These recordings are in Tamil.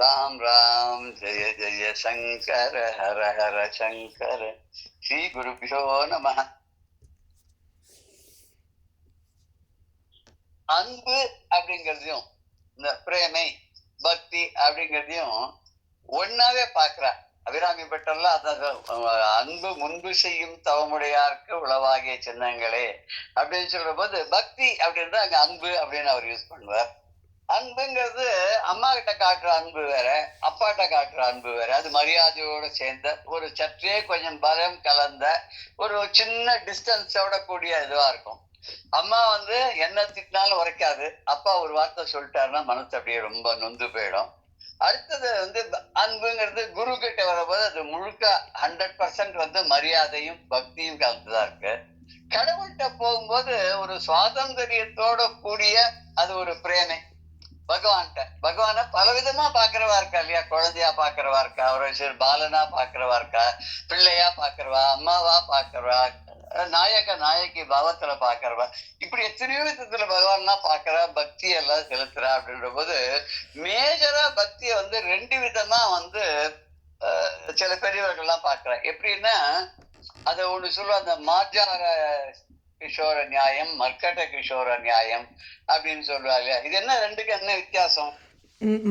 ராம் ராம் ஜெய ஜெய சங்கர ஹர ஹர சங்கர. ஸ்ரீ குருபியோ நம. அன்பு அப்படிங்கிறதையும் இந்த பிரேமை பக்தி அப்படிங்கிறதையும் ஒன்னாவே பாக்குறா அபிராமி பட்டர்ல. அதான் அன்பு முன்பு செய்யும் தவமுடையாருக்கு உளவாகிய சின்னங்களே அப்படின்னு சொல்ற போது பக்தி அப்படின்றத அங்க அன்பு அப்படின்னு அவர் யூஸ் பண்ணுவார். அன்புங்கிறது அம்மா கிட்ட காட்டுற அன்பு வேற, அப்பாட்ட காட்டுற அன்பு வேற. அது மரியாதையோட சேர்ந்த ஒரு சற்றே கொஞ்சம் பலம் கலந்த ஒரு சின்ன டிஸ்டன்ஸோட கூடிய இதுவா இருக்கும். அம்மா என்ன திட்டினாலும் உரைக்காது. அப்பா ஒரு வார்த்தை சொல்லிட்டாருன்னா மனசு அப்படியே ரொம்ப நொந்து போயிடும். அடுத்தது அன்புங்கிறது குரு கிட்ட வரும்போது அது முழுக்க 100% மரியாதையும் பக்தியும் கலந்துதான் இருக்கு. கடவுள்கிட்ட போகும்போது ஒரு சுவாதந்திரியத்தோட கூடிய அது ஒரு பிரேமை. பகவான பலவிதமா பாக்குறவா இருக்கா இல்லையா? குழந்தையா பாக்குறவா இருக்கா, ஒரு பாலனா பாக்குறவா இருக்கா, பிள்ளையா பாக்குறவா, அம்மாவா பாக்குறவா, நாயகி பாவத்துல பாக்குறவா, இப்படி எத்தனையோ விதத்துல பகவான் பாக்குறா, பக்தி எல்லாம் செலுத்துறா. அப்படின்ற போது மேஜரா பக்திய 2 விதமா சில பெரியவர்கள்லாம் பாக்குறா. எப்படின்னா அத ஒண்ணு சொல்லுவா, அந்த மார்ஜார கிஷோர நியாயம், மர்க்கட்ட கிஷோர நியாயம் அப்படின்னு சொல்றாங்க. இது என்ன ரெண்டுக்கு என்ன வித்தியாசம்?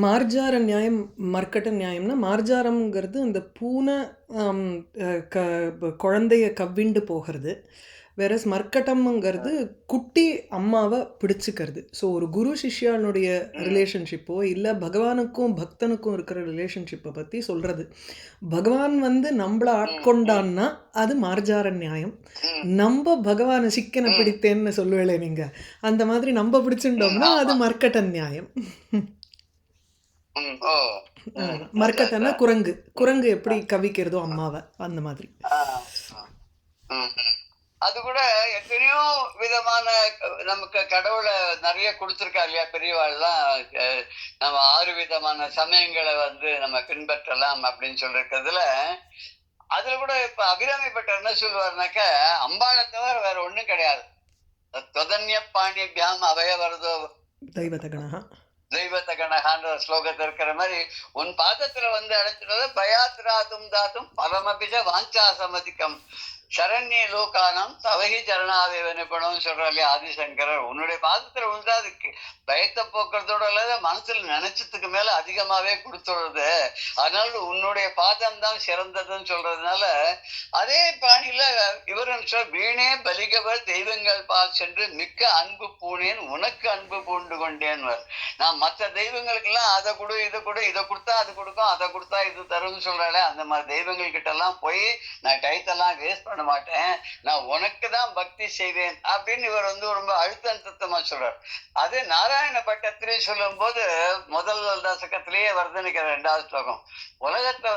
மார்ஜார நியாயம் மர்க்கட்ட நியாயம்னா மார்ஜாரம்ங்கிறது அந்த பூனை குழந்தைய கவ்விண்டு போகிறது. வேறஸ் மர்க்கட்டம்ங்கிறது குட்டி அம்மாவை பிடிச்சிக்கிறது. ஸோ ஒரு குரு சிஷ்யானுடைய ரிலேஷன்ஷிப்போ இல்லை பகவானுக்கும் பக்தனுக்கும் இருக்கிற ரிலேஷன்ஷிப்பை பற்றி சொல்கிறது. பகவான் நம்மளை ஆட்கொண்டான்னா அது மார்ஜார நியாயம். நம்ம பகவானை சிக்கனை பிடித்தேன்னு சொல்லுவேளே நீங்கள், அந்த மாதிரி நம்ம பிடிச்சிட்டோம்னா அது மர்க்கட்ட நியாயம். மர்க்கட்டன்னா குரங்கு எப்படி கவிக்கிறதோ அம்மாவை, அந்த மாதிரி. அது கூட எத்தனையோ விதமான நமக்கு கடவுளை நிறைய கொடுத்துருக்கா இல்லையா? பெரியவாள்லாம் நம்ம 6 விதமான சமயங்களை நம்ம பின்பற்றலாம் அப்படின்னு சொல்லிருக்கிறதுல அதுல கூட இப்ப அபிராமி பட்டர் என்ன சொல்லுவாருனாக்க, அம்பாளை தவிர வேற ஒண்ணும் கிடையாது. தொதன்ய பாண்டியபியாம் அபயவரதோ தெய்வத்த கணகான்ற ஸ்லோகத்தில் இருக்கிற மாதிரி உன் பாதத்துல அடைஞ்சிடுறது பயாத்ராதும் தாத்தும் பரமபிஜ வாஞ்சா சமதிக்கம் சரண்ய லோகானம் தவகி சரணாவே வினப்பணும் சொல்ற இல்லையா ஆதிசங்கரர். உன்னுடைய பாதத்துல விழுந்தா அதுக்கு பயத்தை போக்குறதோட இல்லாத மனசுல நினைச்சதுக்கு மேல அதிகமாவே கொடுத்துடுறது. அதனால உன்னுடைய பாதம் தான் சிறந்ததுன்னு சொல்றதுனால அதே பாணியில இவரும் வீணே பலிகவர் தெய்வங்கள் பால் சென்று மிக்க அன்பு பூனேன் உனக்கு அன்பு பூண்டு கொண்டேன். நான் மற்ற தெய்வங்களுக்கு எல்லாம் அதை கொடு இதை கொடு, இதை கொடுத்தா அது கொடுக்கும், அதை கொடுத்தா இது தரும்னு சொல்றாளே, அந்த மாதிரி தெய்வங்கள் கிட்ட எல்லாம் போய் நான் டைத்தெல்லாம் வேஸ்ட் பண்ண மாட்டேன், நான் உனக்கு தான் பக்தி செய்வேன் அப்படின்னு இவர் ரொம்ப அழுத்தமா சொல்றார். அது நாராயண பட்டத்திலேயே சொல்லும் போது முதல் தசகத்திலேயே வருதுன்னு 2வது ஸ்லோகம். உலகத்தை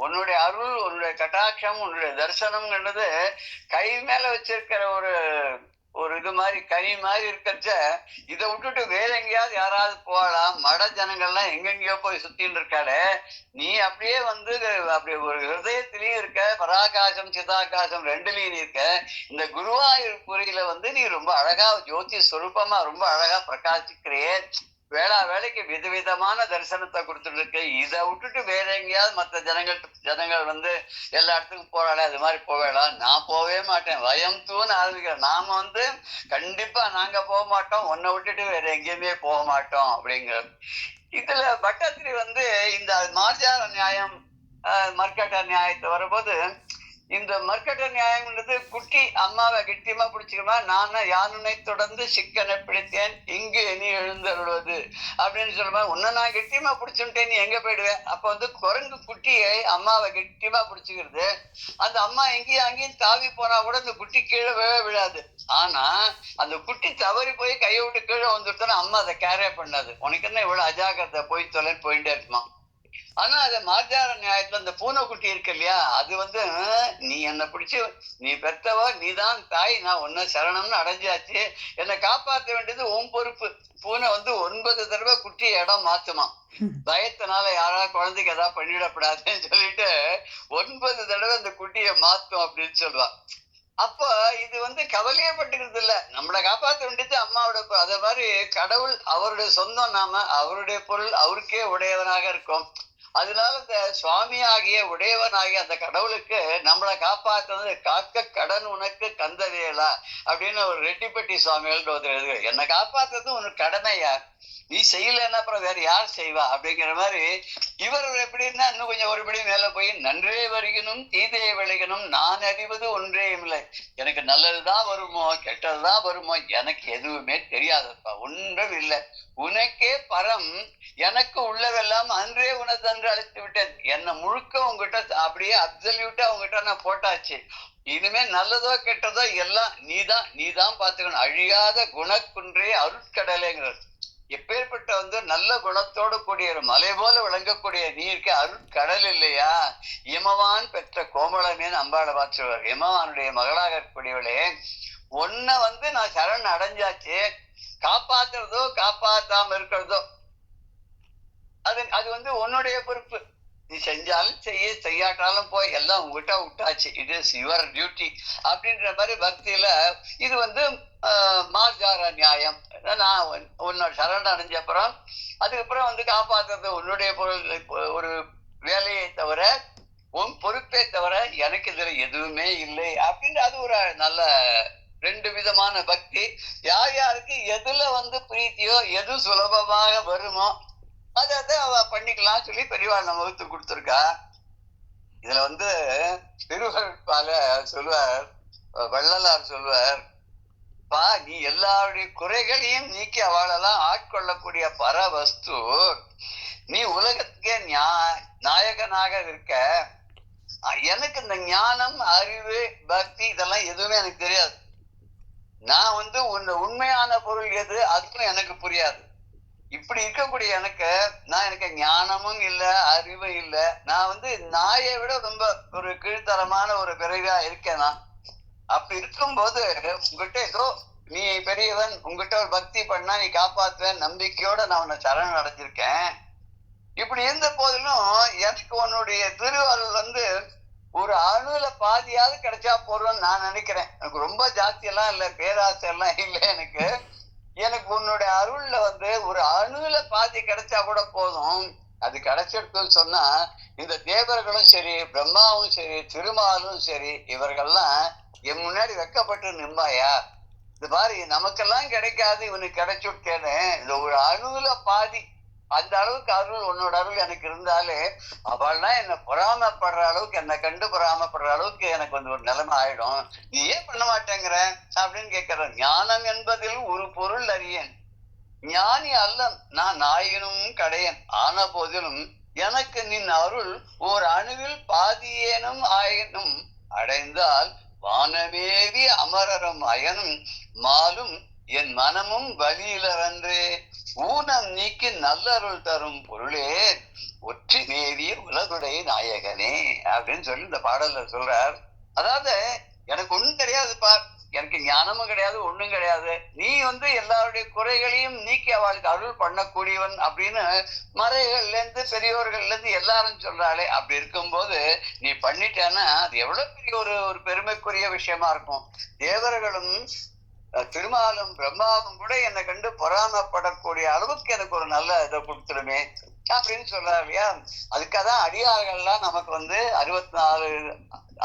உன்னுடைய அருள், உன்னுடைய கட்டாட்சம், உன்னுடைய தரிசனம்ங்கிறது கை மேல வச்சிருக்கிற ஒரு இது மாதிரி கனி மாதிரி இருக்கிறச்ச இதை விட்டுட்டு வேற எங்கேயாவது யாராவது போகலாம். மட ஜனங்கள்லாம் எங்கெங்கயோ போய் சுத்தின்னு இருக்காளே, நீ அப்படியே அப்படி ஒரு ஹிருதயத்திலயும் இருக்க, பராகாசம் சிதாகாசம் ரெண்டுலயும் இருக்க. இந்த குருவாயூர் புரியில நீ ரொம்ப அழகா ஜோதி ஸ்வரூபமா ரொம்ப அழகா பிரகாசிக்கிறியே, வேளைக்கு விதவிதமான தரிசனத்தை கொடுத்துட்டு இருக்கு. இதை விட்டுட்டு வேற எங்கேயாவது மற்ற ஜனங்கள் எல்லா இடத்துக்கும் போறாளே, அது மாதிரி போவேலாம். நான் போவே மாட்டேன், வயம் தூன்னு ஆரம்பிக்கிறேன். நாம கண்டிப்பா நாங்க போக மாட்டோம், உன்னை விட்டுட்டு வேற எங்கேயுமே போக மாட்டோம் அப்படிங்கிற இதுல பட்டத்திரி இந்த மார்ஜார நியாயம் மர்க்கட்ட நியாயத்தை வரும்போது இந்த மர்க்கட்ட நியாயம்ன்றது குட்டி அம்மாவை கெட்டியமா பிடிச்சிக்கமா, நானும் யானுனை தொடர்ந்து சிக்கனை பிடித்தேன் இங்கு நீ எழுந்தருள்வது அப்படின்னு சொல்லுவேன். உன்னை நான் கெட்டியமா பிடிச்சுட்டேன், நீ எங்க போயிடுவேன்? அப்ப குரங்கு குட்டியை அம்மாவை கெட்டியமா பிடிச்சிக்கிறது. அந்த அம்மா எங்கேயும் அங்கேயும் தாவி போனா கூட அந்த குட்டி கீழே விழாது. ஆனா அந்த குட்டி தவறி போய் கையை விட்டு கீழே வந்துட்டோன்னா அம்மா அதை கேரே பண்ணாது. உனக்கு என்ன இவ்வளவு அஜாக்கிரதை, போய் தொலை போயிட்டே இருக்குமா. ஆனா அது மார்ஜார நியாயத்துல அந்த பூனைக்குட்டி இருக்கு இல்லையா, அது நீ என்னை பிடிச்சு, நீ பெத்தவ, நீதான் தாய், நான் உன்ன சரணம்னு அடைஞ்சாச்சு, என்னை காப்பாற்ற வேண்டியது உன் பொறுப்பு. பூனை 9 தடவை குட்டி இடம் மாத்துமா, பயத்தினால யாராவது குழந்தைக்கு ஏதாவது பண்ணிடக்கூடாதுன்னு சொல்லிட்டு 9 தடவை அந்த குட்டியை மாத்தும் அப்படின்னு சொல்லுவா. அப்ப இது கவலையப்பட்டுக்கிறது இல்ல. நம்மளை காப்பாற்ற வேண்டியது அம்மாவோட அதே மாதிரி கடவுள் அவருடைய சொந்தம், நாம அவருடைய பொருள், அவருக்கே உடையவனாக இருக்கும். அதனால இந்த சுவாமி ஆகிய உடையவனாகிய அந்த கடவுளுக்கு நம்மளை காப்பாற்றுறது காக்க கடன் உனக்கு கந்தவேலா அப்படின்னு ஒரு ரெட்டிப்பட்டி சுவாமிகள் ஒருத்தர் எழுதுக. என்னை காப்பாற்றுறது உனக்கு கடமையா, நீ செய்யலன்னா அப்புறம் வேற யார் செய்வா அப்படிங்கிற மாதிரி. இவர் எப்படின்னா இன்னும் கொஞ்சம் ஒருபடி மேல போய் நன்றே வருகணும் தீதையை விளைகணும் நான் அறிவது ஒன்றே இல்லை. எனக்கு நல்லதுதான் வருமோ கெட்டதுதான் வருமோ எனக்கு எதுவுமே தெரியாதப்பா, ஒன்றும் இல்லை. உனக்கே பரம், எனக்கு உள்ளவெல்லாம் அன்றே உனதன்று அழைத்து விட்டேன். என்னை முழுக்க உங்ககிட்ட அப்படியே அப்சல்யூட்டா உங்ககிட்ட நான் போட்டாச்சு. இனிமே நல்லதோ கெட்டதோ எல்லாம் நீதான் பாத்துக்கணும். அழியாத குணக்குன்றே அருட்கடலைங்கிறது. எப்பேற்பட்ட நல்ல குணத்தோடு கூடிய மலை போல விளங்கக்கூடிய நீருக்கு அருட்கடல் இல்லையா? இமவான் பெற்ற கோமளமேன்னு அம்பாளை பார்த்துருவார். இமவானுடைய மகளாக இருக்கக்கூடியவளே, உன்னை நான் சரண் அடைஞ்சாச்சு. காப்பாத்துறதோ காப்பாத்தாம இருக்கிறதோ அது உன்னுடைய பொறுப்பு. நீ செஞ்சாலும் செய்யாட்டாலும் போய் எல்லாம் உங்ககிட்ட விட்டாச்சு. இட் இஸ் யுவர் டியூட்டி அப்படின்ற மாதிரி பக்தியில இது மார்ஜார நியாயம். நான் உன்னோட சரண் அடைஞ்ச அப்புறம் அதுக்கப்புறம் காப்பாத்துறது உன்னுடைய பொருள் ஒரு வேலையை தவிர உன் பொறுப்பே தவிர எனக்கு இதுல எதுவுமே இல்லை அப்படின்னு அது ஒரு நல்ல ரெண்டு விதமான பக்தி. யார் யாருக்கு எதுல பிரீத்தியோ எது சுலபமாக வருமோ அதை அவ பண்ணிக்கலாம் சொல்லி பெரியவாள் நம்ம வகுத்து கொடுத்துருக்கா. இதுல திருவள்ளுவால சொல்வார், வள்ளலார் சொல்வார், பா நீ எல்லாருடைய குறைகளையும் நீக்கி அவளெல்லாம் ஆட்கொள்ளக்கூடிய பரவஸ்து, நீ உலகத்துக்கே நாயகனாக இருக்க. எனக்கு இந்த ஞானம் அறிவு பக்தி இதெல்லாம் எதுவுமே எனக்கு தெரியாது. நான் உண்மையான பொருள் எது அதுக்கும் எனக்கு புரியாது. இப்படி இருக்கக்கூடிய எனக்கு ஞானமும் இல்லை அறிவும் இல்லை. நான் நாயை விட ரொம்ப ஒரு கீழ்த்தரமான ஒரு பிறவியா இருக்கேன். நான் அப்படி இருக்கும்போது உங்ககிட்ட ஏதோ நீ பெரியவன், உங்ககிட்ட ஒரு பக்தி பண்ணா நீ காப்பாத்துவேன் நம்பிக்கையோட நான் உன்னை சரண் அடைஞ்சிருக்கேன். இப்படி இருந்த போதிலும் எனக்கு உன்னுடைய திருவருள் ஒரு அணுல பாதியாவது கிடைச்சா போறோம்னு நான் நினைக்கிறேன். எனக்கு ரொம்ப ஜாஸ்தி எல்லாம் இல்லை, பேராசை எல்லாம் இல்லை. எனக்கு உன்னுடைய அருள்ல ஒரு அணுல பாதி கிடைச்சா கூட போதும். அது கிடைச்சிருக்குன்னு சொன்னா இந்த தேவர்களும் சரி, பிரம்மாவும் சரி, திருமாலும் சரி, இவர்கள்லாம் என் முன்னாடி வெக்கப்பட்டு நிம்பாயா? இது மாதிரி நமக்கெல்லாம் கிடைக்காது, இவனுக்கு கிடைச்சுட்டேன்னு இந்த ஒரு அணுல பாதி அந்த அளவுக்கு அருள் உன்னோட அருள் எனக்கு இருந்தாலே அவள்லாம் என்னை பொறாமப்படுற அளவுக்கு, என்னை கண்டு பொறாமப்படுற அளவுக்கு எனக்கு ஒரு நிலைமை ஆயிடும். நீ ஏன் பண்ண மாட்டேங்கிற அப்படின்னு கேட்கிற. ஞானம் என்பதில் ஒரு பொருள் அறியேன், ஞானி அல்ல நான் நாயினும் கடையன். ஆன போதிலும் எனக்கு நின் அருள் ஓர் அணுவில் பாதியேனும் ஆயினும் அடைந்தால் வானமேவி அமரரும் அயனும் மாலும் என் மனமும் வலியிலரன்றே. ஊனம் நீக்கி நல்லருள் தரும் பொருளே ஒற்றி மேவிய உலகுடைய நாயகனே அப்படின்னு சொல்லி இந்த பாடல்ல சொல்றார். அதாவது எனக்கு ஒண்ணும் கிடையாதுப்பா, எனக்கு ஞானமும் கிடையாது, ஒண்ணும் கிடையாது. நீ எல்லாருடைய குறைகளையும் நீக்கி அவளுக்கு அருள் பண்ணக்கூடியவன் அப்படின்னு மறைகள்ல இருந்து பெரியோர்கள்ல இருந்து எல்லாரும் சொல்றாளே. அப்படி இருக்கும்போது நீ பண்ணிட்டேன்னா அது எவ்வளவு பெரிய ஒரு பெருமைக்குரிய விஷயமா இருக்கும். தேவர்களும் திருமாலும் பிரம்மாவும் கூட என்னை கண்டு பொறாமப்படக்கூடிய அளவுக்கு எனக்கு ஒரு நல்ல இதை கொடுத்துருமே அப்படின்னு சொல்றாரு இல்லையா. அதுக்காகதான் அடியார்கள்லாம் நமக்கு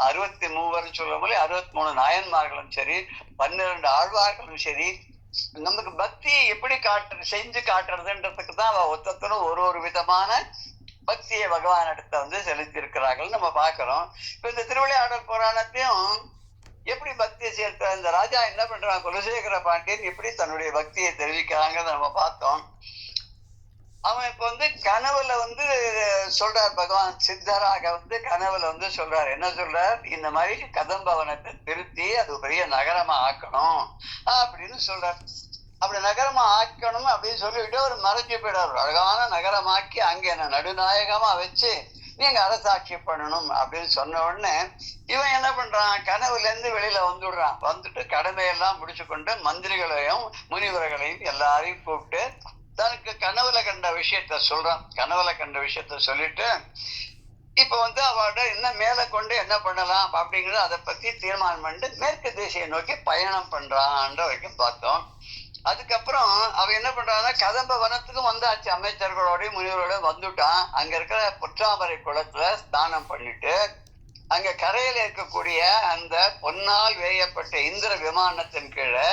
63 சொல்ல போல 63 நாயன்மார்களும் சரி, 12 ஆழ்வார்களும் சரி, நமக்கு பக்தி எப்படி செஞ்சு காட்டுறதுன்றதுக்கு தான் அவ ஒத்தத்தனும் ஒரு விதமான பக்தியை பகவான் இடத்த செலுத்தி இருக்கிறார்கள் நம்ம பாக்குறோம். இப்ப இந்த திருவிளையாடல் புராணத்தையும் எப்படி பக்தியை சேர்த்த இந்த ராஜா என்ன பண்றான், குலசேகர பாண்டியன் எப்படி தன்னுடைய பக்தியை தெரிவிக்கிறாங்கிறத நம்ம பார்த்தோம். அவன் இப்ப கனவுல சொல்றார், பகவான் சித்தராக கனவுல சொல்றார். என்ன சொல்றார், இந்த மாதிரி கதம்பவனத்தை திருத்தி அது பெரிய நகரமா ஆக்கணும் அப்படின்னு சொல்றார். அப்படி நகரமா ஆக்கணும் அப்படின்னு சொல்லிட்டு ஒரு மறைஞ்சு போயிடாரு. அழகான நகரமாக்கி அங்க என்ன நடுநாயகமா வச்சு நீங்க அரசாட்சி பண்ணணும் அப்படின்னு சொன்ன உடனே இவன் என்ன பண்றான், கனவுல இருந்து வெளியில வந்துடுறான். வந்துட்டு கடமையெல்லாம் முடிச்சு கொண்டு மந்திரிகளையும் முனிவர்களையும் எல்லாரையும் கூப்பிட்டு தனக்கு கனவுல கண்ட விஷயத்த சொல்றான். கனவுல கண்ட விஷயத்த சொல்லிட்டு இப்ப வந்து அவளோட என்ன மேல கொண்டு என்ன பண்ணலாம் அப்படிங்கறது அதை பத்தி தீர்மானம் பண்ணிட்டு மேற்கு திசையை நோக்கி பயணம் பண்றான்ற வரைக்கும் பார்த்தோம். அதுக்கப்புறம் அவ என்ன பண்றான்னா கதம்ப வனத்துக்கும் வந்தாச்சு, அமைச்சர்களோடய முனிவரோட வந்துட்டான். அங்க இருக்கிற பொற்றாமரை குளத்துல ஸ்நானம் பண்ணிட்டு அங்க கரையில இருக்கக்கூடிய அந்த பொன்னால் வேயப்பட்ட இந்திர விமானத்தின் கீழே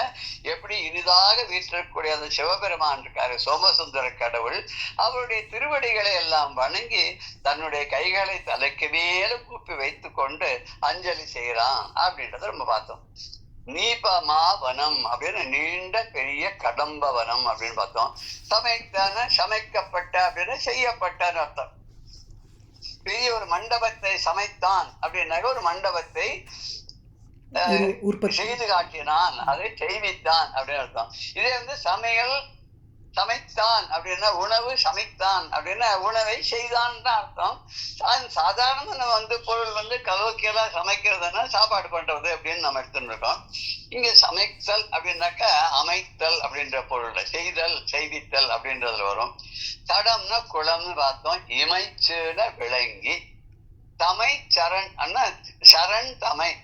எப்படி இனிதாக வீற்றிருக்கக்கூடிய அந்த சிவபெருமான் இருக்காரு, சோமசுந்தர கடவுள், அவருடைய திருவடிகளை எல்லாம் வணங்கி தன்னுடைய கைகளை தலைக்கு மேல கூப்பி வைத்து கொண்டு அஞ்சலி செய்யறான் அப்படின்றத நம்ம பார்த்தோம். நீபமா வனம் அப்படின்னு நீண்ட பெரிய கடம்ப வனம் அப்படின்னு பார்த்தோம். சமைக்கப்பட்ட அப்படின்னு செய்யப்பட்டன்னு அர்த்தம். பெரிய ஒரு மண்டபத்தை சமைத்தான் அப்படின்னாக்க ஒரு மண்டபத்தை செய்து காட்டினான், அதை செய்வித்தான் அப்படின்னு அர்த்தம். இதே வந்து சமைத்தான் அப்படின்னா உணவு, சமைத்தான் அப்படின்னா உணவை செய்தான் தான் அர்த்தம். சாதாரண நம்ம வந்து பொருள் வந்து கலோக்கியலா சமைக்கிறதுனா சாப்பாடு பண்றது அப்படின்னு நம்ம எடுத்துட்டு இருக்கோம். இங்க சமைத்தல் அப்படின்னாக்கா அமைத்தல் அப்படின்ற பொருள்ல செய்தல், செய்வித்தல் அப்படின்றதுல வரும். தடம்னா குளம்னு பார்த்தோம். இமைச்சுன விளங்கி தமை சரண் அண்ணா சரண்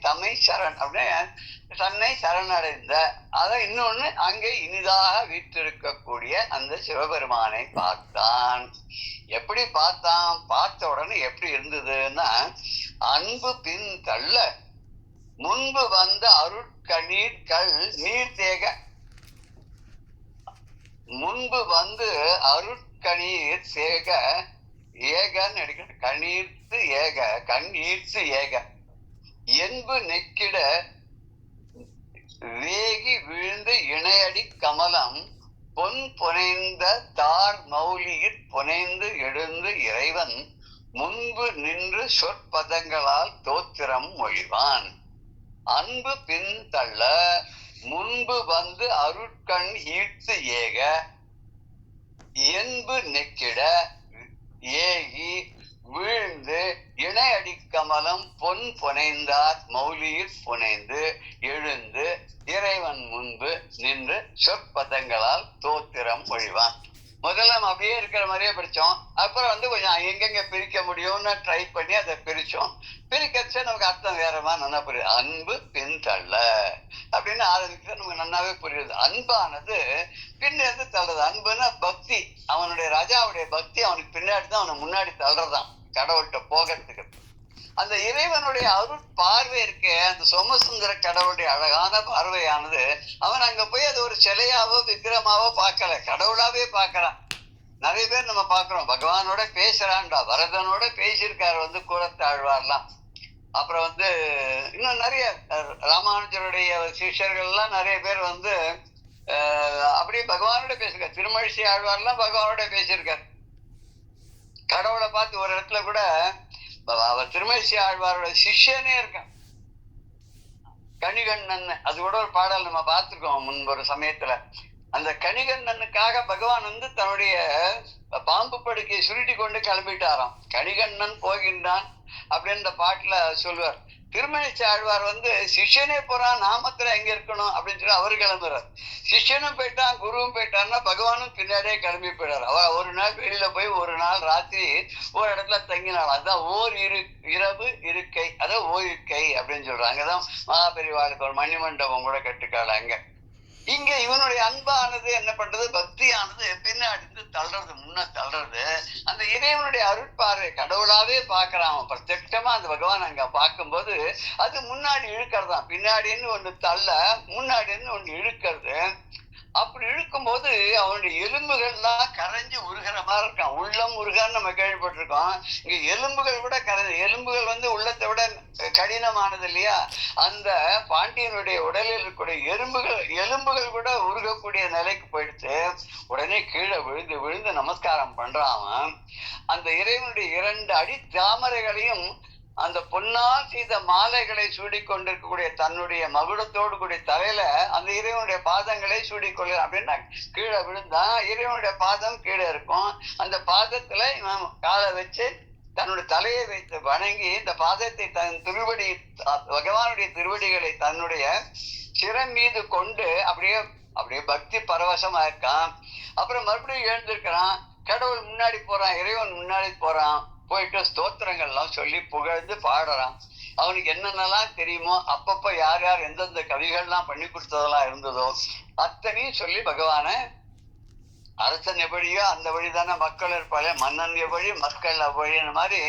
தமை சரண் அப்படின்னு தன்னை சரணடைந்த அதை இன்னொன்னு அங்கே இனிதாக வீற்றிருக்கக்கூடிய அந்த சிவபெருமானை பார்த்தான். எப்படி பார்த்தான்? பார்த்த உடனே எப்படி இருந்ததுன்னா, அன்பு பின் தள்ள முன்பு வந்த அருட்கண்ணீர் கல் நீர் தேக, முன்பு வந்து அருட்கணீர் தேக ஏகன்னு எடுக்கிற கண்ணீர்த்து ஏக கண்ணீர்த்து ஏக என்பு நெக்கிட வேகி விழுந்து இணையடி கமலம் பொன் புனைந்த தார் மௌலியிற் புனைந்து எழுந்து இறைவன் முன்பு நின்று சொற்பதங்களால் தோத்திரம் மொழிவான். அன்பு பின் தள்ள முன்பு வந்து அருட்கண் ஈர்த்து ஏக என்பு நெக்கிட ஏகி வீழ்ந்து இணையடி கமலம் பொன் புனைந்தார் மௌலியிற் புனைந்து எழுந்து இறைவன் முன்பு நின்று சொற்பதங்களால் தோத்திரம் மொழிவான். முதல்ல நம்ம அப்படியே இருக்கிற மாதிரியே படிச்சோம். அப்புறம் வந்து கொஞ்சம் எங்கெங்க பிரிக்க முடியும்னு ட்ரை பண்ணி அதை பிரிச்சோம். பிரிக்கச்சே நமக்கு அர்த்தம் வேறமா நல்லா புரியுது. அன்பு பின் தள்ள அப்படின்னு ஆரம்பிச்சு நமக்கு நல்லாவே புரியுது. அன்பானது பின்னேருந்து தள்ளுறது. அன்புன்னா பக்தி, அவனுடைய ராஜாவுடைய பக்தி அவனுக்கு பின்னாடி தான் அவனை முன்னாடி தள்ளுறதான் கடவுள்கிட்ட போகிறதுக்கு. அந்த இறைவனுடைய அருள் பார்வை இருக்கே, அந்த சோமசுந்தர கடவுளுடைய அழகான பார்வையானது அவன் அங்க போய் அது ஒரு சிலையாவோ விக்கிரமாவோ பார்க்கல, கடவுளாவே பார்க்கறான். நிறைய பேர் நம்ம பாக்குறோம் பகவானோட பேசுறான்டா, வரதனோட பேசியிருக்காரு வந்து கூறத்தாழ்வார்லாம். அப்புறம் வந்து இன்னும் நிறைய ராமானுஜருடைய சிஷ்யர்கள் எல்லாம் நிறைய பேர் வந்து அப்படியே பகவானோட பேசிருக்காரு. திருமழிசை ஆழ்வார்லாம் பகவானோட பேசியிருக்காரு. கடவுளை பார்த்து ஒரு இடத்துல கூட அவர் திருமழிசை ஆழ்வாரோட சிஷ்யனே இருக்கான், கணிகண்ணன். அது கூட ஒரு பாடல் நம்ம பார்த்திருக்கோம் முன்பு ஒரு சமயத்துல. அந்த கணிகண்ணனுக்காக பகவான் வந்து தன்னுடைய பாம்பு படுக்கையை சுருட்டி கொண்டு கிளம்பிட்டாராம். கணிகண்ணன் போகின்றான் அப்படின்னு இந்த பாட்டுல சொல்லுவார். திருமழிசை ஆழ்வார் வந்து சிஷ்யனே போறான், நாமத்துல எங்க இருக்கணும் அப்படின்னு சொல்லி அவரு கிளம்புறார். சிஷ்யனும் போயிட்டான், குருவும் போயிட்டான்னா பகவானும் பின்னாடியே கிளம்பி போயிடாரு. அவர் ஒரு நாள் வெளியில போய் ஒரு நாள் ராத்திரி ஒரு இடத்துல தங்கினாள். அதுதான் ஓர் இரவு இருக்கை, அதான் ஓயிருக்கை அப்படின்னு சொல்றாங்க. அங்கதான் மகாபெரிவாளுக்கு ஒரு மணிமண்டபம் கூட கட்டுக்காள் அங்க. இங்க இவனுடைய அன்பானது என்ன பண்றது, பக்தியானது பின்னாடி தள்ளுறது, முன்ன தள்ளுறது. அந்த இறைவனுடைய அருட்பார்வை கடவுளாவே பாக்குறான் பிரத்யட்சமா. அந்த பகவான் அங்க பார்க்கும்போது அது முன்னாடி இழுக்கிறதான். பின்னாடின்னு ஒண்ணு தள்ள, முன்னாடின்னு ஒண்ணு இழுக்கிறது. அப்படி இழுக்கும் போது அவனுடைய எலும்புகள்லாம் கரைஞ்சு உருகிற மாதிரி இருக்கான். உள்ளம் உருகான்னு நம்ம கேள்விப்பட்டிருக்கோம். இங்க எலும்புகள் கூட கரைஞ்சு, எலும்புகள் வந்து உள்ளத்தை விட கடினமானது இல்லையா? அந்த பாண்டியனுடைய உடலில் இருக்கக்கூடிய எலும்புகள் கூட உருகக்கூடிய நிலைக்கு போயிடுச்சு. உடனே கீழே விழுந்து நமஸ்காரம் பண்றான். அந்த இறைவனுடைய 2 அடி தாமரைகளையும் அந்த பொன்னால் செய்த மாலைகளை சூடிக்கொண்டிருக்கக்கூடிய தன்னுடைய மகுடத்தோடு கூடிய தலையில அந்த இறைவனுடைய பாதங்களை சூடிக்கொள்ள அப்படின்னா கீழே விழுந்தா இறைவனுடைய பாதம் கீழே இருக்கும். அந்த பாதத்துல இவன் காலை வச்சு தன்னுடைய தலையை வைத்து வணங்கி இந்த பாதத்தை தன் திருவடி, பகவானுடைய திருவடிகளை தன்னுடைய சிரம் மீது கொண்டு அப்படியே பக்தி பரவசமா இருக்கான். அப்புறம் மறுபடியும் எழுந்திருக்கிறான். கடவுள் முன்னாடி போறான், இறைவன் முன்னாடி போறான். போயிட்டு ஸ்தோத்திரங்கள்லாம் சொல்லி புகழ்ந்து பாடுறான். அவனுக்கு என்னென்னலாம் தெரியுமோ அப்பப்ப யார் யார் எந்தெந்த கவிகள்லாம் பண்ணி கொடுத்ததெல்லாம் இருந்ததோ அத்தனையும் சொல்லி பகவான அரசன் எப்படியோ அந்த வழிதானே மக்கள் இருப்பாளே, மன்னன் எவ்வழி மக்கள் அவ்வழின்னு மாதிரி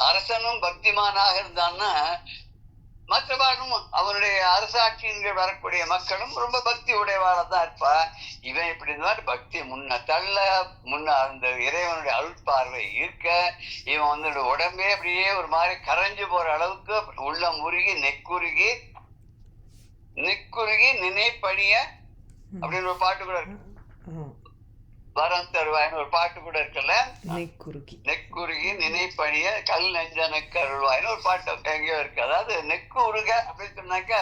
அரசனும் பக்திமானாக இருந்தான்னா மற்றவாடும் அவனுடைய அரசாட்சியின் வரக்கூடிய மக்களும் ரொம்ப பக்தி உடையவாளதான் இருப்பா. இவன் இப்படி இந்த மாதிரி பக்தி முன்ன தள்ள முன்ன அந்த இறைவனுடைய அருட்பார்வை இருக்க இவன் வந்து உடம்பே அப்படியே ஒரு மாதிரி கரைஞ்சு போற அளவுக்கு உள்ளம் உருகி நெக்குருகி நினைப்படிய அப்படின்னு ஒரு பாட்டு கூட இருக்கு. வரம் தருவாயின்னு ஒரு பாட்டு கூட இருக்குல்ல, நெக்குருகி நினைப்பணிய கல் நெஞ்சனுக்கு அருள்வாயின்னு ஒரு பாட்டு எங்கேயோ இருக்கு. அதாவது நெக்கு உருக அப்படின்னு சொன்னாக்க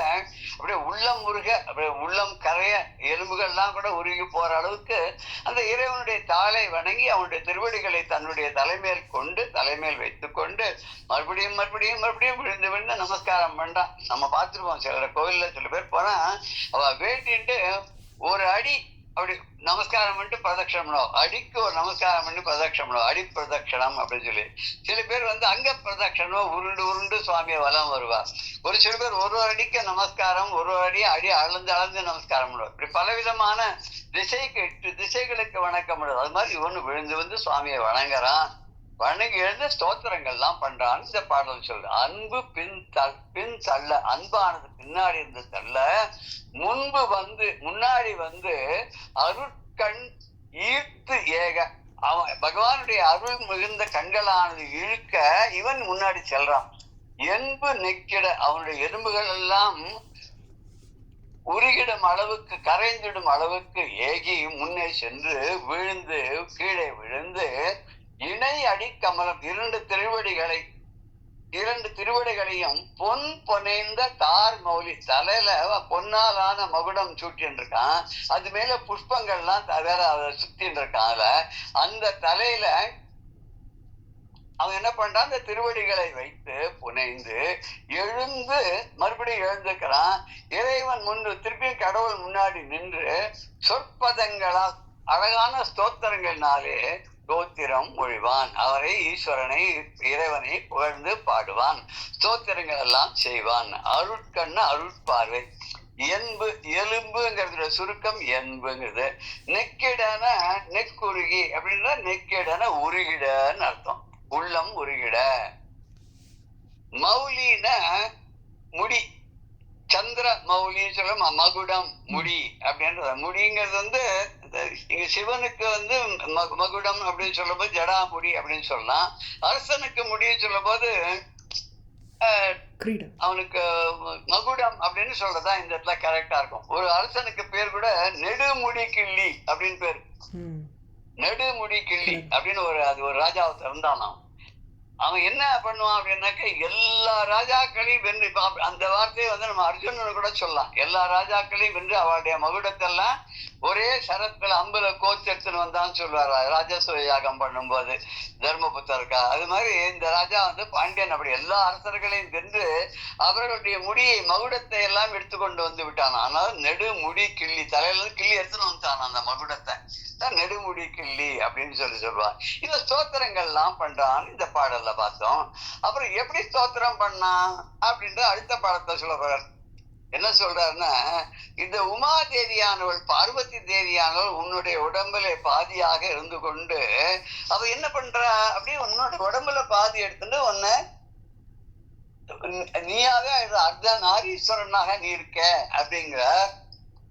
அப்படியே உள்ளம் உருக, அப்படியே உள்ளம் கரைய எலும்புகள்லாம் கூட உருகி போற அளவுக்கு அந்த இறைவனுடைய தாளை வணங்கி அவனுடைய திருவடிகளை தன்னுடைய தலைமையில் கொண்டு தலைமையில் வைத்துக் கொண்டு மறுபடியும் மறுபடியும் மறுபடியும் விழுந்து விழுந்து நமஸ்காரம் பண்றான். நம்ம பார்த்துருவோம் சில கோயில்ல சில பேர் போனா அவ வேட்டின்ட்டு ஒரு அடி அப்படி நமஸ்காரம் பண்ணிட்டு பிரதட்சணம் பண்ணுவோம், அடிக்கு ஒரு நமஸ்காரம் பண்ணி பிரதட்சணம் பண்ணுவோம், அடி பிரதட்சணம் அப்படின்னு சொல்லி. சில பேர் வந்து அங்க பிரதட்சணம் உருண்டு உருண்டு சுவாமியை வலம் வருவா. ஒரு சில பேர் ஒரு அடிக்க நமஸ்காரம், ஒரு அடி அளந்து அளந்து நமஸ்காரம் பண்ணுவோம். இப்படி பலவிதமான திசைகளுக்கு வணக்கம் பண்ணுறது. அது மாதிரி இவனு விழுந்து வந்து சுவாமியை வணங்குறான். வணங்கி எழுந்த ஸ்தோத்திரங்கள்லாம் பண்றான்னு இந்த பாடல் சொல்லு. அன்பு பின் தள்ள, அன்பானது பின்னாடி இருந்து தள்ள, முன்பு வந்து முன்னாடி வந்து அருட்கண் ஈர்த்து ஏக, அவன் பகவானுடைய அருள் மிகுந்த கண்களானது இழுக்க இவன் முன்னாடி செல்றான். என்பு நெக்கிட, அவனுடைய எலும்புகள் எல்லாம் உருகிடும் அளவுக்கு கரைந்திடும் அளவுக்கு ஏகி முன்னே சென்று விழுந்து கீழே விழுந்து இணை அடி கமலம் இரண்டு திருவடிகளையும் பொன் பொனைந்த தார் மௌலி, தலையில பொன்னாலான மகுடம் சூட்டின்னு இருக்கான், அது மேல புஷ்பங்கள்லாம் வேற அதை சுத்தின்னு இருக்கான். அந்த தலையில அவன் என்ன பண்றான், அந்த திருவடிகளை வைத்து புனைந்து எழுந்து மறுபடியும் எழுந்துக்கிறான். இறைவன் முன்பு திருப்பியும் கடவுள் முன்னாடி நின்று சொற்பதங்களால் அழகான ஸ்தோத்திரங்கள்னாலே ஸ்தோத்திரம் மொழிவான். அவரை ஈஸ்வரனை இறைவனை புகழ்ந்து பாடுவான், ஸ்தோத்திரங்கள் எல்லாம் செய்வான். அருட்கண்ண அருட்பார்வை. என்பு எலும்புங்கிறதுல சுருக்கம் என்புங்கிறது. நெக்கிடன நெக்குருகி அப்படின்ற நெக்கிடன உருகிடன்னு அர்த்தம், உள்ளம் உருகிட. மௌலின முடி, சந்திர மௌலின்னு சொல்ல மகுடம் முடி அப்படின்ற முடிங்கிறது வந்து இங்க சிவனுக்கு வந்து மகுடம் அப்படின்னு சொல்லும் போது ஜடாமுடி அப்படின்னு சொல்லலாம். அரசனுக்கு முடின்னு சொல்லும் போது அவனுக்கு மகுடம் அப்படின்னு சொல்றதா இந்த இடத்துல கரெக்டா இருக்கும். ஒரு அரசனுக்கு பேர் கூட நெடுமுடி கிள்ளி அப்படின்னு பேரு. நெடுமுடி கிள்ளி அப்படின்னு அது ஒரு ராஜாவை இருந்தான். அவன் என்ன பண்ணுவான் அப்படின்னாக்க எல்லா ராஜாக்களையும் வென்று, அந்த வார்த்தையை வந்து நம்ம அர்ஜுனனு கூட சொல்லலாம், எல்லா ராஜாக்களையும் வென்று அவருடைய மகுடத்தெல்லாம் ஒரே சரத்துல அம்புல கோச்செடுத்துன்னு வந்தான்னு சொல்லுவார் ராஜஸ்வ யாகம் பண்ணும்போது தர்மபுத்தருக்கா. அது மாதிரி இந்த ராஜா வந்து பாண்டியன் அப்படி எல்லா அரசர்களையும் வென்று அவர்களுடைய முடியை மகுடத்தை எல்லாம் எடுத்துக்கொண்டு வந்து விட்டான். ஆனால் நெடுமுடி கிள்ளி, தலையில கிள்ளி எடுத்துன்னு வந்துட்டான் அந்த மகுடத்தை, நெடுமுடி கிள்ளி அப்படின்னு சொல்லுவான். இந்த ஸ்தோத்திரங்கள்லாம் பண்றான் இந்த பாடல்ல பார்த்தோம். அப்புறம் எப்படி ஸ்தோத்திரம் பண்ணான் அப்படின்ற அடுத்த பாடத்தை சொல்றார். என்ன சொல்றாருன்னா, இந்த உமா தேவியானவள் பார்வதி தேவியானவள் உன்னுடைய உடம்புல பாதியாக இருந்து கொண்டு அவ என்ன பண்றா, அப்படியே உன்னோட உடம்புல பாதி எடுத்துட்டு உன்னை நீயாவே அர்த்தநாரீஸ்வரனாக நீ இருக்க அப்படிங்கிற.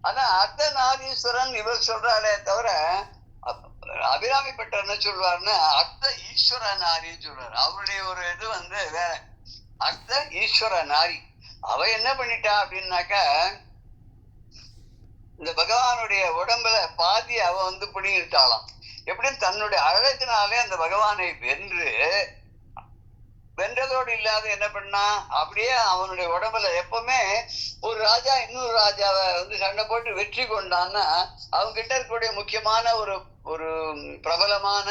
ஆனா அர்த்தநாரீஸ்வரன் இவர் சொல்றாளே தவிர அபிராமிப்பட்டர் என்ன சொல்வாருன்னா அர்த்த ஈஸ்வர நாரின்னு சொல்றாரு. அவருடைய ஒரு இது வந்து வேற, அர்த்த ஈஸ்வர நாரி. அவ என்ன பண்ணிட்டா அப்படின்னாக்க இந்த பகவானுடைய உடம்புல பாதி அவ வந்து பிடிங்கிட்டாளாம். எப்படின்னு தன்னுடைய அழகினாலே அந்த பகவானை வென்றதோடு இல்லாத என்ன பண்ணா, அப்படியே அவனுடைய உடம்புல எப்பவுமே ஒரு ராஜா இன்னொரு ராஜாவை வந்து சண்டை போட்டு வெற்றி கொண்டான்னா அவங்க கிட்ட இருக்கக்கூடிய முக்கியமான ஒரு பிரபலமான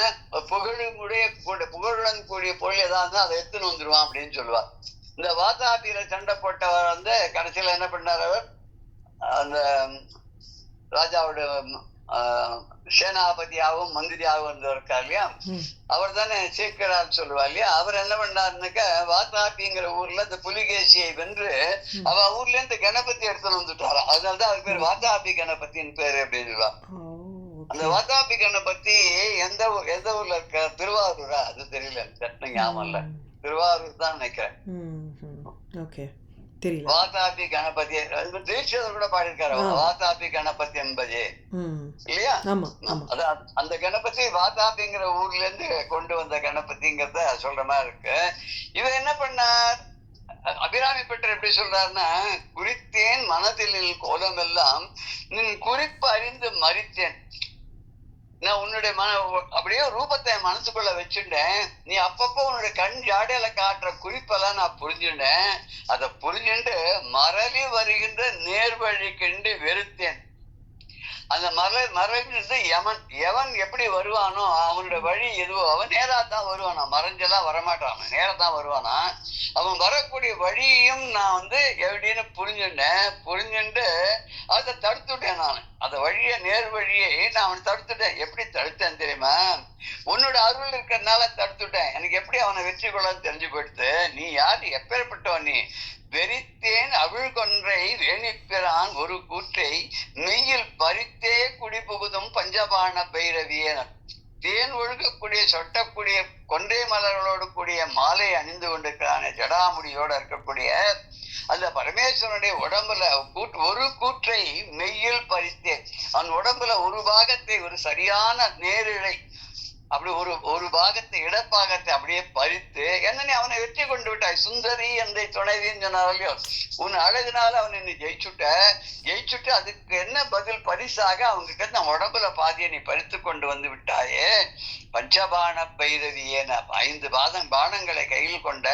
புகழுடன் கூடிய பொருள் ஏதாவது அதை எடுத்துன்னு வந்துருவான் அப்படின்னு சொல்லுவார். இந்த வாதாபியில சண்டை போட்டவர் வந்து கடைசியில என்ன பண்ணார், அவர் அந்த ராஜாவோட சேனாபதியாகவும் மந்திரியாகவும் இருந்தவருக்கா இல்லையா, அவர் தானே சேக்கரார் சொல்லுவா இல்லையா. அவர் என்ன பண்ணாருனாக்க வாத்தாபிங்கிற ஊர்ல இந்த புலிகேசியை வென்று அவ ஊர்ல இருந்து கணபதி எடுத்துன்னு வந்துட்டாரா. அதனாலதான் அது பேர் வாத்தாபி கணபதியின் பேரு அப்படின்னு சொல்லுவா. அந்த வாத்தாபி கணபதி எந்த ஊர்ல இருக்க, திருவாரூரா அது தெரியல, ஞாபகம் இல்ல, திருவாரூர் தான் நினைக்கிறேன். வாதாபி கணபதி தீட்சிதர் கூட பாடியிருக்காரு, வாதாபி கணபதி என்பதே இல்லையா. அந்த கணபதி வாதாபிங்கிற ஊர்ல இருந்து கொண்டு வந்த கணபதிங்கிறத சொல்ற மாதிரி இருக்கு. இவர் என்ன பண்ணார், அபிராமி பட்டர் எப்படி சொல்றாருன்னா, குறித்தேன் மனதில் கோலம் எல்லாம் நின் குறிப்பு அறிந்து மறித்தேன். நான் உன்னுடைய அப்படியே ரூபத்தை மனசுக்குள்ள வச்சுட்டேன். நீ அப்பப்போ உன்னுடைய கண் ஜாடையில காட்டுற குறிப்பெல்லாம் நான் புரிஞ்சுட்டேன். அதை புரிஞ்சுட்டு மரளி வருகின்ற நேர்வழி கண்டு வெறுத்தேன். அந்த மறைஞ்சிருந்து எவன் எப்படி வருவானோ அவனுடைய வழி எதுவோ அவன் நேரா தான் வருவானா, மறைஞ்செல்லாம் வரமாட்டான், நேரா தான் வருவானா. அவன் வரக்கூடிய வழியையும் நான் எப்படின்னு புரிஞ்சுட்டு அதை தடுத்துட்டேன். நான் அந்த வழிய நேர் வழியை நான் அவனை தடுத்துட்டேன். எப்படி தடுத்தேன் தெரியுமா, உன்னோட அருள் இருக்கிறதுனால தடுத்துட்டேன். எனக்கு எப்படி அவனை வெற்றி கொள்ளன்னு தெரிஞ்சு போயிடுத்து. நீ யாரு, எப்பேற்பட்டவன் நீ. வெறித்தேன் அவிழ் கொன்றை வேணிப்பிரான் ஒரு கூற்றை மெய்யில் பறித்தே குடி புகுதும் பஞ்சபாண பைரவியன. தேன் ஒழுகக்கூடிய சொட்டக்கூடிய கொன்றை மலர்களோடு கூடிய மாலை அணிந்து கொண்டிருக்கிறான, ஜடாமுடியோட இருக்கக்கூடிய அந்த பரமேஸ்வரனுடைய உடம்புல ஒரு கூற்றை மெய்யில் பறித்தேன். அவன் உடம்புல ஒரு பாகத்தை, ஒரு சரியான நேரிழை, அப்படி ஒரு பாகத்தை, இடப்பாகத்தை அப்படியே பறித்து என்ன நீ அவனை வெற்றி கொண்டு விட்டாய். சுந்தரி எந்த துணைவின்னு சொன்னாரோ, உன் அழகுனால அவன் என்னை ஜெயிச்சுட்டு அதுக்கு என்ன பதில் பரிசாக அவங்க நான் உடம்புல பாதியை நீ பறித்து கொண்டு வந்து விட்டாயே. பஞ்சபாண பைரவியேன, 5 பானங்களை கையில் கொண்ட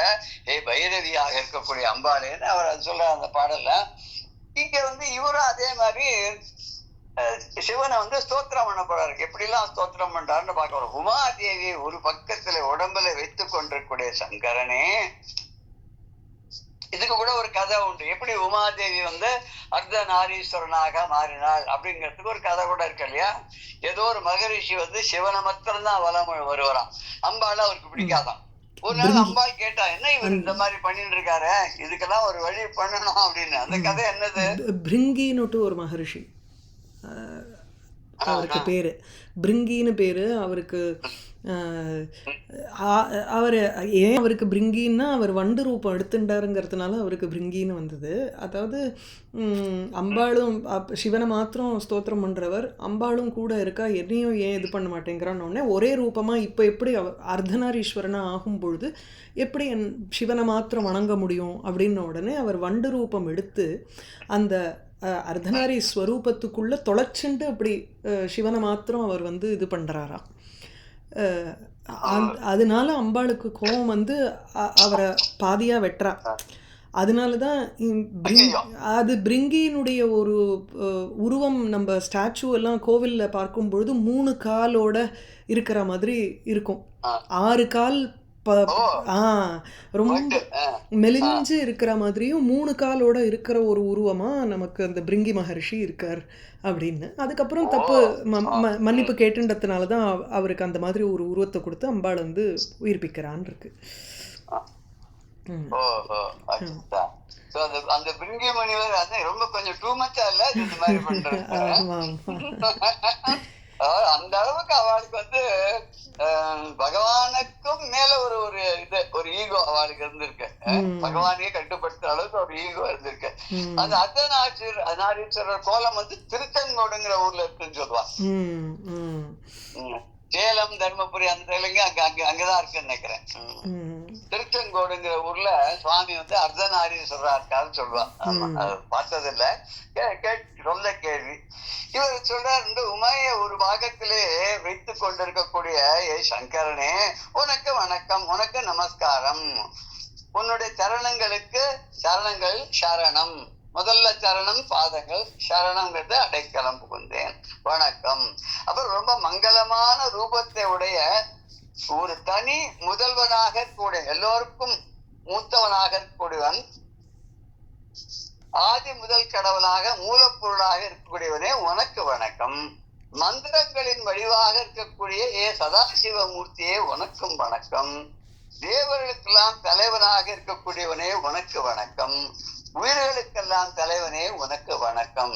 பைரவியாக இருக்கக்கூடிய அம்பாளேன்னு அவர் அது சொல்ற அந்த பாடல. இங்க இவரும் அதே மாதிரி சிவனை ஸ்தோத்திரம் பண்ண போறாரு. எப்படி எல்லாம் ஸ்தோத்திரம் பண்றாருன்னு பாக்கிறோம். உமாதேவி ஒரு பக்கத்துல உடம்புல வைத்துக் கொண்டிருக்கூடிய சங்கரனே. இதுக்கு கூட ஒரு கதை உண்டு. எப்படி உமாதேவி அர்த்தநாரீஸ்வரனாக மாறினாள் அப்படிங்கிறதுக்கு ஒரு கதை கூட இருக்கு இல்லையா. ஏதோ ஒரு மகரிஷி சிவனை மாத்திரம்தான் வலம் வருவாராம், அம்பாள் அவருக்கு பிடிக்காதான். ஒரு நாள் அம்பாள் கேட்டா, என்ன இவர் இந்த மாதிரி பண்ணிட்டு இருக்காரு, இதுக்கெல்லாம் ஒரு வழி பண்ணணும் அப்படின்னு. அந்த கதை என்னது, பிருங்கின்னு ஒரு மகரிஷி, அவருக்கு பேரு பிருங்கின்னு பேரு. அவருக்கு அவர் ஏன் அவருக்கு பிருங்கின்னா, அவர் வண்டு ரூபம் எடுத்துட்டாருங்கிறதுனால அவருக்கு பிருங்கின்னு வந்தது. அதாவது அம்பாளும் சிவனை மாத்திரம் ஸ்தோத்திரம் பண்ணுறவர், அம்பாளும் கூட இருக்கா, என்னையும் ஏன் இது பண்ண மாட்டேங்கிறான்னு ஒரே ரூபமாக இப்போ எப்படி அர்த்தநாரீஸ்வரனாக ஆகும் பொழுது எப்படி சிவனை மாத்திரம் வணங்க முடியும் அப்படின்ன உடனே அவர் வண்டு ரூபம் எடுத்து அந்த அர்த்தநாரி ஸ்வரூபத்துக்குள்ள தொலைச்சுண்டு அப்படி சிவனை மாத்திரம் அவர் இது பண்ணுறாராம். அதனால அம்பாளுக்கு கோபம் அவரை பாதியாக வெட்டுறா. அதனால தான் அது பிருங்கியினுடைய ஒரு உருவம் நம்ம ஸ்டாச்சு எல்லாம் கோவிலில் பார்க்கும்பொழுது 3 காலோட இருக்கிற மாதிரி இருக்கும். 6 கால் ரொம்ப மெலிஞ்சு இருக்கிற மாதிரியும் 3 காலோட இருக்கிற ஒரு உருவமா நமக்கு அந்த பிருங்கி மகர்ஷி இருக்கார் அப்படின்னு. அதுக்கப்புறம் தப்பு மன்னிப்பு கேட்டுன்றதுனாலதான் அவருக்கு அந்த மாதிரி ஒரு உருவத்தை கொடுத்து அம்பாள் உயிர்ப்பிக்கிறான் இருக்கு. அந்த பிருங்கி மணிவர் ரொம்ப கொஞ்சம் டூ மச்சா இல்ல இந்த மாதிரி பண்றது. அந்த அளவுக்கு அவளுக்கு பகவானுக்கும் மேல ஒரு ஈகோ அவளுக்கு இருந்திருக்கு. பகவானையே கட்டுப்படுத்துற அளவுக்கு ஒரு ஈகோ இருந்திருக்கு. அந்த அர்த்தநாரீஸ்வரர் கோலம் திருச்செங்கோடுங்கிற ஊர்ல இருக்குன்னு சொல்லுவான். சேலம், தர்மபுரி அந்த இலங்கை அங்கதான் இருக்குன்னு நினைக்கிறேன். திருச்செங்கோடுங்கிற ஊர்ல சுவாமி அர்த்தநாரீஸ்வரரா இருக்காருன்னு சொல்லுவான். பார்த்தது இல்ல, சொல்ல கேள்வி. இவர் சொல்றாரு, உமைய ஒரு பாகத்திலே வைத்துக் கொண்டிருக்கக்கூடிய சங்கரனே, உனக்கு வணக்கம், உனக்கு நமஸ்காரம். உன்னுடைய சரணங்கள் சரணம். முதல்ல சரணம் பாதங்கள், சரணங்கிறது அடைக்கலம் புகுந்தேன், வணக்கம். அப்புறம் ரொம்ப மங்களமான ரூபத்தை உடைய ஒரு தனி முதல்வனாக கூடிய, எல்லோருக்கும் மூத்தவனாக கூடியவன், ஆதி முதல் கடவுளாக மூலப்பொருளாக இருக்கக்கூடியவனே உனக்கு வணக்கம். மந்திரங்களின் வடிவாக இருக்கக்கூடிய சதாசிவமூர்த்தியே உனக்கும் வணக்கம். தேவர்களுக்கெல்லாம் தலைவனாக இருக்கக்கூடியவனே உனக்கு வணக்கம். உயிர்களுக்கெல்லாம் தலைவனே உனக்கு வணக்கம்.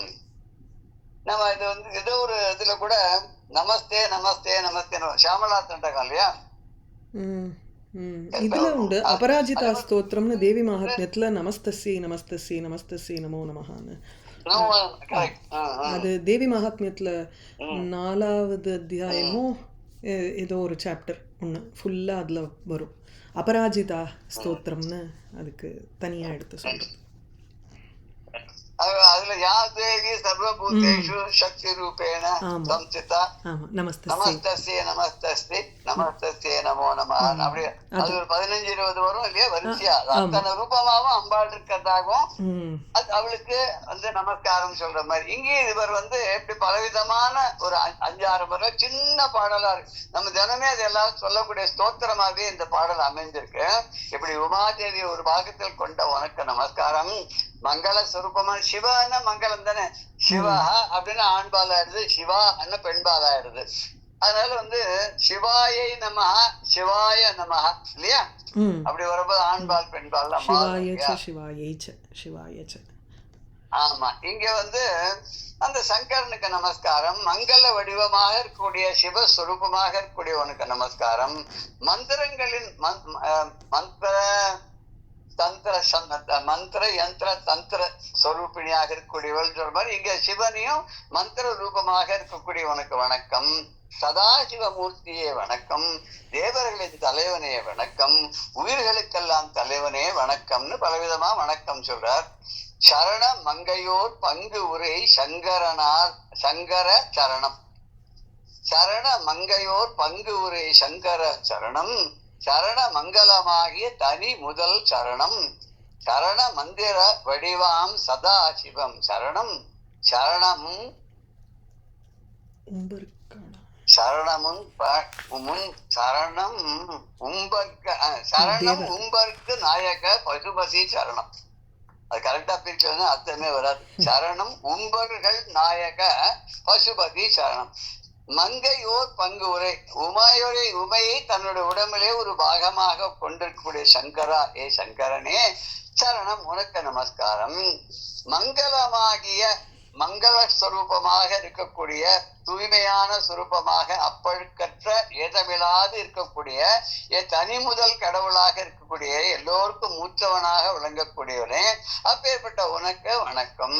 நம்ம இது ஏதோ ஒரு இதுல கூட நமஸ்தே நமஸ்தே நமஸ்தே ஷியாமலா தண்டகம் இல்லையா, இதுல உண்டு அபராஜிதா ஸ்தோத்திரம்னு தேவி மகாத்மியத்துல நமஸ்தஸ்யை நமஸ்தஸ்யை நமஸ்தஸ்யை நமோ நமஹான்னு. அது தேவி மகாத்மியத்துல 4வது அத்தியாயமோ ஏதோ ஒரு சாப்டர் ஒன்று ஃபுல்லா அதுல வரும். அபராஜிதா ஸ்தோத்திரம்னு அதுக்கு தனியா எடுத்து சொல்றது. அதுல யா தேவி சர்வபூதேஷு சக்தி ரூபேண சம்சிதா நமஸ்தஸ்யே நமஸ்தஸ்தி நமஸ்தஸ்யே நமோ நமஹ. அப்படி அது ஒரு 15-20 வரும் இல்லையா வரிசையா. அத்தனை ரூபமாவும் அம்பாள் இருக்கிறதாகவும் அது அவளுக்கு நமஸ்காரம் சொல்ற மாதிரி. இங்கே இவர் இப்படி பலவிதமான ஒரு 5-6 முறை சின்ன பாடலா இருக்கு. நம்ம தினமே அது எல்லாரும் சொல்லக்கூடிய ஸ்தோத்திரமாவே இந்த பாடல் அமைஞ்சிருக்கு. இப்படி உமாதேவி ஒரு பாகத்தில் கொண்ட உனக்கு நமஸ்காரம். மங்கள சுரூபமா சிவன்னா மங்களம் தானே, சிவா அப்படின்னு ஆண்பால் ஆயிடுது, சிவா அண்ண பெண்பால் ஆயிடுது. அதனால சிவாயை நமஹ சிவாய நமஹ இல்லையா, அப்படி வரும்போது ஆண்பால் பெண்பால். ஆமா, இங்க அந்த சங்கரனுக்கு நமஸ்காரம். மங்கள வடிவமாக இருக்கக்கூடிய சிவஸ்வரூபமாக இருக்கக்கூடிய உனக்கு நமஸ்காரம். மந்திரங்களின் மந்திர யந்திர தந்திர ஸ்வரூபிணியாக இருக்கக்கூடியவள் சொல்ற மாதிரி இங்க சிவனையும் மந்திர ரூபமாக இருக்கக்கூடிய உனக்கு வணக்கம். சதாசிவமூர்த்தியே வணக்கம். தேவர்களின் தலைவனே வணக்கம். உயிர்களுக்கெல்லாம் தலைவனே வணக்கம்னு பலவிதமா வணக்கம் சொல்றார். சரண மங்கையோர் பங்கு உரை சங்கரனார் சங்கர சரணம். சரண மங்கையோர் பங்கு உரை சங்கர சரணம். சரண மங்களமாகிய தனி முதல் சரணம். சரண மந்திர வடிவாம் சதா சிவம் சரணம். சரணமும் சரணமும் சரணம் சரணம் உம்பர்க்கு நாயக பசுபதி சரணம். அது கரெக்டா பிரிச்சு அர்த்தமே வராது. சரணம் உம்பர்கள் நாயக பசுபதி சரணம். மங்கையோர் பங்கு உரை உமையை தன்னுடைய உடம்பிலே ஒரு பாகமாக கொண்டிருக்கக்கூடிய சங்கரா, சங்கரனே சரணம் உனக்கு நமஸ்காரம். மங்களமாகிய மங்கள ஸ்வரூபமாக இருக்கக்கூடிய தூய்மையான சுரூபமாக அப்பழுக்கற்ற ஏதமில்லாது இருக்கக்கூடிய தனி முதல் கடவுளாக இருக்கக்கூடிய எல்லோருக்கும் மூச்சவனாக விளங்கக்கூடியவனே அப்பேற்பட்ட உனக்கு வணக்கம்.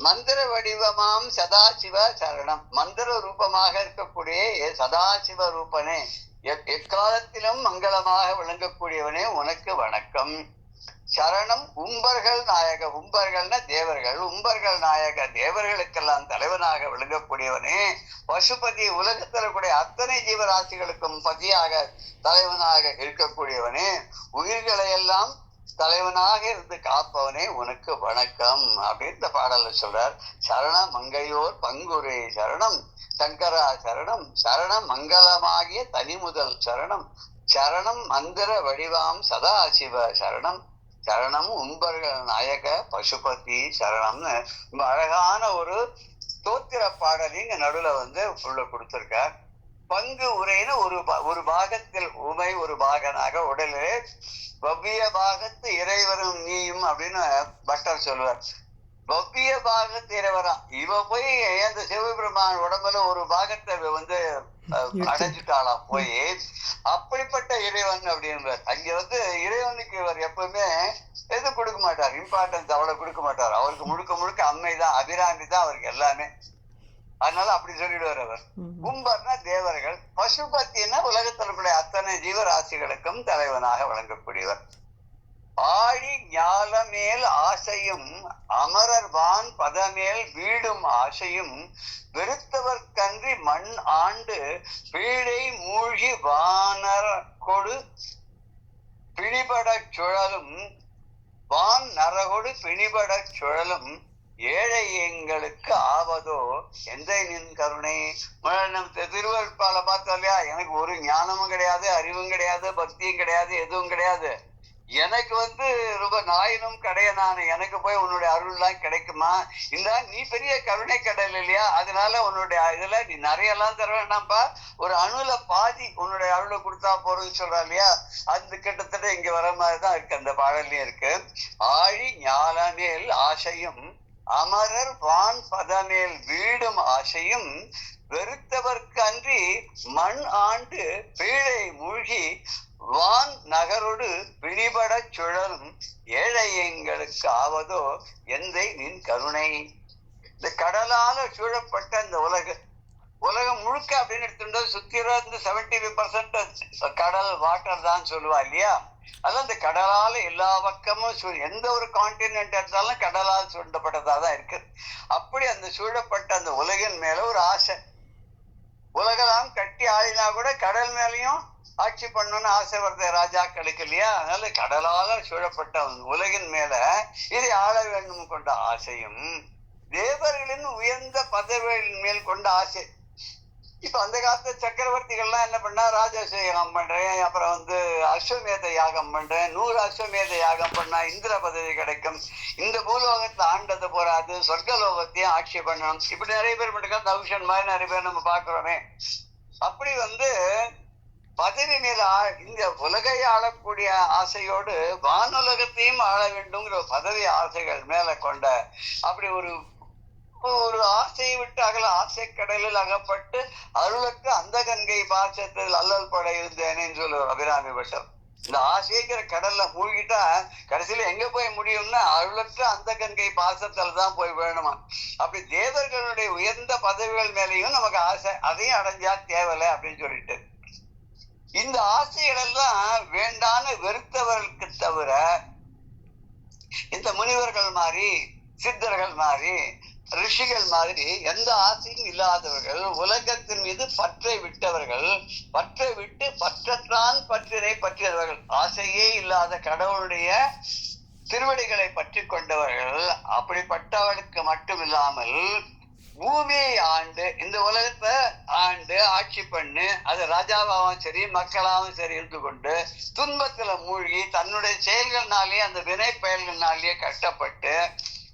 மந்திர வடிவமாம் சதாசிவ சரணம். மந்திர ரூபமாக இருக்கக்கூடிய சதாசிவ ரூபனே எக்காலத்திலும் மங்களமாக விளங்கக்கூடியவனே உனக்கு வணக்கம். சரணம் உம்பர்கள் நாயக. உம்பர்கள்னா தேவர்கள். உம்பர்கள் நாயக தேவர்களுக்கெல்லாம் தலைவனாக விளங்கக்கூடியவனே பசுபதி. உலகத்தில் கூடிய அத்தனை ஜீவராசிகளுக்கும் பதியாக தலைவனாக இருக்கக்கூடியவனே உயிர்களை எல்லாம் தலைவனாக இருந்து காப்பவனே உனக்கு வணக்கம் அப்படின்னு இந்த பாடல சொல்றார். சரண மங்கையோர் பங்குரை சரணம். சங்கரா சரணம். சரண மங்களமாகிய தனி முதல் சரணம். சரணம் மந்திர வடிவாம் சதா சிவ சரணம். சரணம் உம்பர்கள் நாயக பசுபதி சரணம்னு ரொம்ப அழகான ஒரு ஸ்தோத்திர பாடலிங்க நடுவுல உள்ள கொடுத்திருக்கார். பங்கு உரைன்னு ஒரு பாகத்தில் உமை ஒரு பாகனாக உடலே பவ்ய பாகத்து இறைவரும் நீயும் அப்படின்னு பட்டர் சொல்லுவார். பவ்ய பாகத்து இறைவராம். இவ போய் அந்த சிவபெருமான் உடம்புல ஒரு பாகத்தை அடைஞ்சுட்டாளாம் போய். அப்படிப்பட்ட இறைவன் அப்படின்றார். அங்க இறைவனுக்கு இவர் எப்பவுமே எது கொடுக்க மாட்டார், இம்பார்ட்டன்ஸ் அவ்வளவு கொடுக்க மாட்டார். அவருக்கு முழுக்க முழுக்க அம்மைதான், அபிராமி தான் அவருக்கு எல்லாமே. அதனால அப்படி சொல்லிடுவார் அவர். கும்பர்னா தேவர்கள். பசுபத்தின்னா உலகத்திற்குடைய அத்தனை ஜீவராசிகளுக்கும் தலைவனாக வழங்கக்கூடியவர். ஆழி ஞால மேல் ஆசையும் அமரர் வான் பதமேல் வீடும் ஆசையும் வெறுத்தவர்கன்றி மண் ஆண்டு பீழை மூழ்கி வானர் கொடு பிணிபடச் சுழலும். வான் நரகொடு பிணிபடச் சுழலும் ஏழை எங்களுக்கு ஆவதோ எந்த நின் கருணை. திருவள்ளுப்பால பார்த்தோம் இல்லையா, எனக்கு ஒரு ஞானமும் கிடையாது, அறிவும் கிடையாது, பக்தியும் கிடையாது, எதுவும் கிடையாது. எனக்கு ரொம்ப நாயினும் கடையனான எனக்கு போய் உன்னுடைய அருள்லாம் கிடைக்குமா? இந்த நீ பெரிய கருணை கடல் இல்லையா, அதனால உன்னுடைய இதுல நீ நிறைய எல்லாம் தர வேண்டாம்ப்பா, ஒரு அணுல பாதி உன்னுடைய அருளை கொடுத்தா போறதுன்னு சொல்றா இல்லையா, அது கிட்டத்தட்ட இங்க வர மாதிரிதான் இருக்கு, அந்த பாடல்லையும் இருக்கு. ஆழி ஞாலமேல் ஆசையும் அமரர் வான் பதமேல் வீடும் ஆசையும் வெறுத்தவர்க்கு அன்றி மண் ஆண்டு பீழை மூழ்கி வான் நகரோடு பிடிபட சுழலும் ஏழை எங்களுக்கு ஆவதோ எந்தை நின் கருணை. இந்த கடலால சூழப்பட்ட இந்த உலகம் முழுக்க அப்படின்னு எடுத்துட்டா சுத்தி 75% கடல் வாட்டர் தான் சொல்லுவா இல்லையா. அதான் இந்த கடலால எல்லா பக்கமும் எந்த ஒரு கான்டினென்ட் எடுத்தாலும் கடலால் சூழப்பட்டதாதான் இருக்கு. அப்படி அந்த சூழப்பட்ட அந்த உலகின் மேல ஒரு ஆசை. உலகெல்லாம் கட்டி ஆளினா கூட கடல் மேலையும் ஆட்சி பண்ணணும்னு ஆசை வருது ராஜாக்களுக்கு இல்லையா. அதனால கடலால சூழப்பட்ட உலகின் மேல இதை ஆள வேண்டும் கொண்ட ஆசையும் தேவர்களின் உயர்ந்த பதவிகளின் மேல் கொண்ட ஆசை. இப்ப அந்த காலத்து சக்கரவர்த்திகள்லாம் என்ன பண்ணா, ராஜாச யாகம் பண்றேன், அப்புறம் அஸ்வமேத யாகம் பண்றேன், 100 அஸ்வமேத யாகம் பண்ணா இந்திர பதவி கிடைக்கும், இந்த பூலோகத்தை ஆண்டது போறாது, சொர்க்கலோகத்தையும் ஆட்சி பண்ணணும், இப்படி நிறைய பேர் மட்டும் தௌஷன் மாதிரி நிறைய பேர் நம்ம பாக்குறோமே. அப்படி பதவி மேல இந்த உலகை ஆளக்கூடிய ஆசையோடு வானுலகத்தையும் ஆள வேண்டும்ங்கிற பதவி ஆசைகள் மேல கொண்ட அப்படி ஒரு ஆசையை விட்டு ஆசை கடலில் அகப்பட்டு அருளுக்கு அந்த கங்கை பாசத்தில் அல்லல் பட இருந்தேனேன்னு சொல்லுவார் அபிராமி பட்டர். இந்த ஆசைங்கிற கடல்ல மூழ்கிட்டா கடைசியில எங்க போய் முடியும்னா அருளுக்கு அந்த கங்கை பாசத்துல தான் போய் வேணுமா. அப்படி தேவர்களுடைய உயர்ந்த பதவிகள் மேலேயும் நமக்கு ஆசை, அதையும் அடைஞ்சா தேவலை அப்படின்னு சொல்லிட்டு இந்த ஆசைகள் எல்லாம் வேண்டான்னு வெறுத்தவர்களுக்கு தவிர இந்த முனிவர்கள் மாதிரி சித்தர்கள் மாதிரி ரிஷிகள் மாதிரி எந்த ஆசையும் இல்லாதவர்கள், உலகத்தின் மீது பற்றை விட்டவர்கள், பற்றை விட்டு பற்றத்தான் பற்றினை பற்றியவர்கள், ஆசையே இல்லாத கடவுளுடைய திருவடிகளை பற்றி கொண்டவர்கள். அப்படிப்பட்டவர்களுக்கு மட்டும் இல்லாமல் பூமியை ஆண்டு இந்த உலகத்தை ஆண்டு ஆட்சி பண்ணு, அது ராஜாவாகவும் சரி மக்களாகவும் சரி இருந்து கொண்டு துன்பத்துல மூழ்கி தன்னுடைய செயல்கள்னாலேயே அந்த வினை பயல்கள்னாலேயே கஷ்டப்பட்டு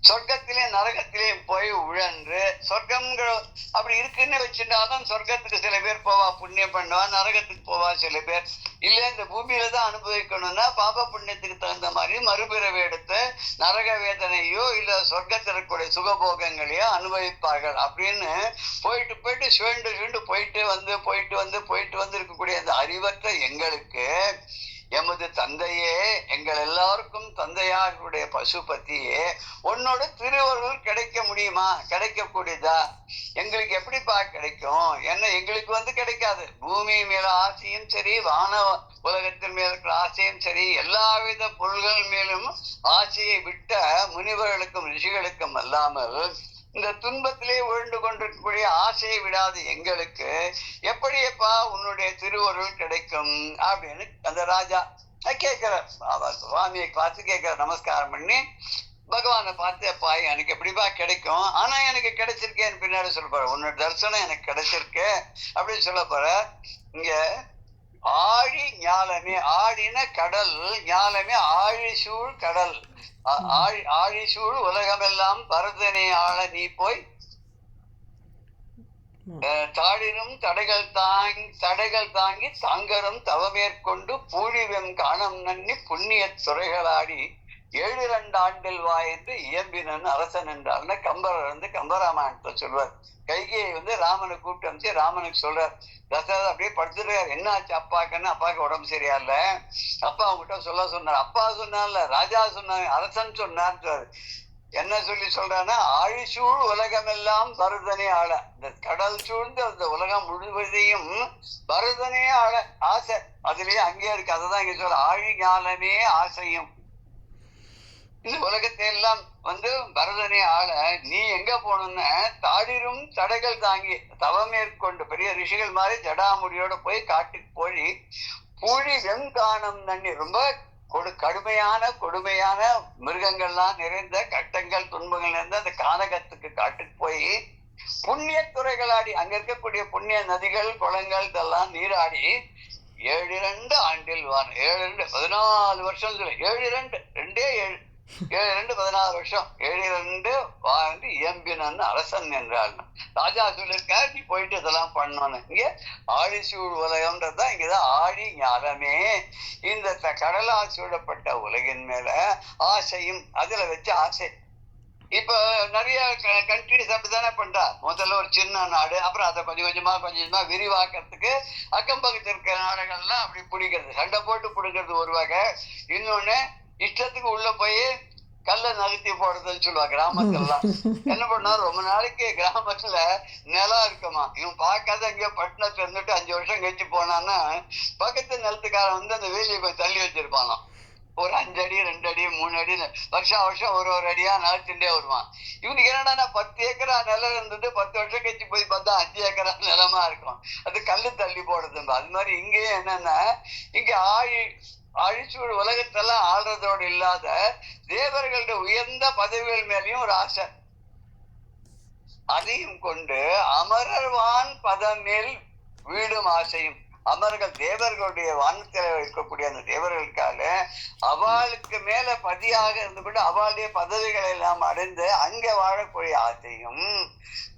சொர்க்கத்திலேயும் நரகத்திலேயும் போய் உழன்று சொர்க்கம்ங்கிற அப்படி இருக்குன்னு வச்சுட்டாலும் சொர்க்கத்துக்கு சில பேர் போவா, புண்ணியம் பண்ணுவா, நரகத்துக்கு போவா சில பேர். இல்ல இந்த பூமியில தான் அனுபவிக்கணும்னா பாப புண்ணியத்துக்கு தகுந்த மாதிரி மறுபிறவை எடுத்து நரக வேதனையோ இல்ல சொர்க்கத்திற்குடைய சுகபோகங்களையோ அனுபவிப்பார்கள் அப்படின்னு போயிட்டு சுழண்டு போயிட்டு வந்து இருக்கக்கூடிய அந்த அறிவற்ற எங்களுக்கு எமது தந்தையே, எங்கள் எல்லாருக்கும் தந்தையாருடைய பசுபதியே, உன்னோட திருவருள் கிடைக்க முடியுமா? கிடைக்கக்கூடியதா? எங்களுக்கு எப்படிப்பா கிடைக்கும்? என்ன எங்களுக்கு கிடைக்காது. பூமி மேல ஆசையும் சரி, வான உலகத்தின் மேல இருக்கிற ஆசையும் சரி, எல்லாவித பொருள்கள் மேலும் ஆசையை விட்ட முனிவர்களுக்கும் ரிஷிகளுக்கும் அல்லாமல் இந்த துன்பத்திலே விழுந்து கொண்டிருக்கக்கூடிய ஆசையை விடாது எங்களுக்கு எப்படியப்பா உன்னுடைய திருவருள் கிடைக்கும் அப்படின்னு அந்த ராஜா கேட்கிறார். சுவாமியை பார்த்து கேட்கிறார், நமஸ்காரம் பண்ணி பகவானை பார்த்து, அப்பா எனக்கு எப்படிப்பா கிடைக்கும், ஆனா எனக்கு கிடைச்சிருக்கேன்னு பின்னாடி சொல்ல போற, உன்னோட தரிசனம் எனக்கு கிடைச்சிருக்கு அப்படின்னு சொல்ல போற. இங்க ஆழி ஞாலமே, ஆழின கடல், ஞாலமே ஆழிசூழ் கடல், ஆழிசூழ் உலகமெல்லாம் பரதனை ஆள நீ போய் தாழினும் தடைகள் தாங்கி தாங்கரும் தவமேற்கொண்டு பூழிவெம் காணம் நன்னி புண்ணிய துறைகளாடி 7 ஆண்டில் வா என்று இயம்பினன் அரசன் என்றார்னு கம்பர் கம்பராமாயணத்தை சொல்வார். கைகையை ராமனை கூப்பிட்டு வந்து ராமனுக்கு சொல்றார். தசரதர் அப்படியே படுத்துருக்காரு, என்ன ஆச்சு அப்பாக்குன்னு. அப்பாவுக்கு உடம்பு சரியா இல்ல, அப்பா அவங்ககிட்ட சொன்னார். அப்பா சொன்னார்ல, ராஜா சொன்னார், அரசன் சொன்னார். என்ன சொல்றான்னா, ஆழிசூழ் உலகமெல்லாம் பரதனே ஆள, இந்த கடல் சூழ்ந்து அந்த உலகம் முழுவதையும் பரதனே ஆள ஆசை அதுலயே அங்கே இருக்கு. அதுதான் இங்க சொல்ற, ஆழி ஞானமே ஆசையும். இந்த உலகத்தை எல்லாம் பரதனே ஆள நீ எங்க போகணும்னு தாடிரும் தடைகள் தாங்கி தவமேற்கொண்டு பெரிய ரிஷிகள் மாதிரி ஜடாமுடியோட போய் காட்டுக்கு போய் பூழி வெண்காணம் நன்னி, ரொம்ப கொடுமையான மிருகங்கள்லாம் நிறைந்த கட்டங்கள் துன்பங்கள் நிறைந்த அந்த கானகத்துக்கு காட்டுக்கு போய் புண்ணிய துறைகளாடி, அங்க இருக்கக்கூடிய புண்ணிய நதிகள் குளங்கள் இதெல்லாம் நீராடி 7 ஆண்டில் வான் 7 14 வருஷம் 7 2 7 14 வருஷம் 7 வாழ்ந்து இயம்பினன்னு அரசன் என்றாள். ராஜா சொல்லியிருக்காரு நீ போயிட்டு இதெல்லாம் பண்ணணும். இங்க ஆழிசூழ் உலகம்ன்றதுதான் இங்கதான் ஆழி ஞானமே. இந்த கடலால் சூழப்பட்ட உலகின் மேல ஆசையும் அதுல வச்சு ஆசை. இப்ப நிறைய கண்ட்ரிஸ் அப்படித்தானே பண்றா. முதல்ல ஒரு சின்ன நாடு, அப்புறம் அதை கொஞ்சம் கொஞ்சமா விரிவாக்கிறதுக்கு அக்கம் பக்கத்துல இருக்கிற நாடுகள்லாம் அப்படி பிடிக்கிறது, சண்டை போட்டு பிடிக்கிறது ஒரு வகை. இன்னொன்னு இஷ்டத்துக்கு உள்ள போய் கல்ல நகர்த்தி போடுறதுன்னு சொல்லுவா. கிராமத்துலாம் என்ன பண்ணா, ரொம்ப நாளைக்கு கிராமத்துல நிலம் இருக்குமா, இவன் பார்க்காத எங்கேயோ பட்டணத்துல இருந்துட்டு 5 வருஷம் கழிச்சு போனான்னா பக்கத்து நிலத்துக்காரன் வந்து அந்த வேலியை போய் தள்ளி வச்சிருப்பானாம். ஒரு 5 அடி 2 அடி 3 அடி வருஷம் ஒரு அடியா நகர்த்திண்டே வருவான். இவனுக்கு என்னடா 10 ஏக்கரா நிலம் இருந்தது, 10 வருஷம் கழிச்சு போய் பார்த்தா 5 ஏக்கரா நிலமா இருக்கும். அது கல்லு தள்ளி போடுறது. அது மாதிரி இங்கேயும் என்னன்னா, இங்க அழிச்சூழ் உலகத்தெல்லாம் ஆள்றதோடு இல்லாத தேவர்களுடைய உயர்ந்த பதவிகள் மேலேயும் ஒரு ஆசை. அதையும் கொண்டு அமரர்வான் பதம் மேல் வீடும் ஆசையும். அமர்கள் தேவர்களுடைய வானத்தில் இருக்கக்கூடிய அந்த தேவர்களுக்காக அவளுக்கு மேல பதியாக இருந்து கொண்டு அவளுடைய பதவிகளை எல்லாம் அடைந்து அங்கே வாழக்கூடிய ஆசையும்.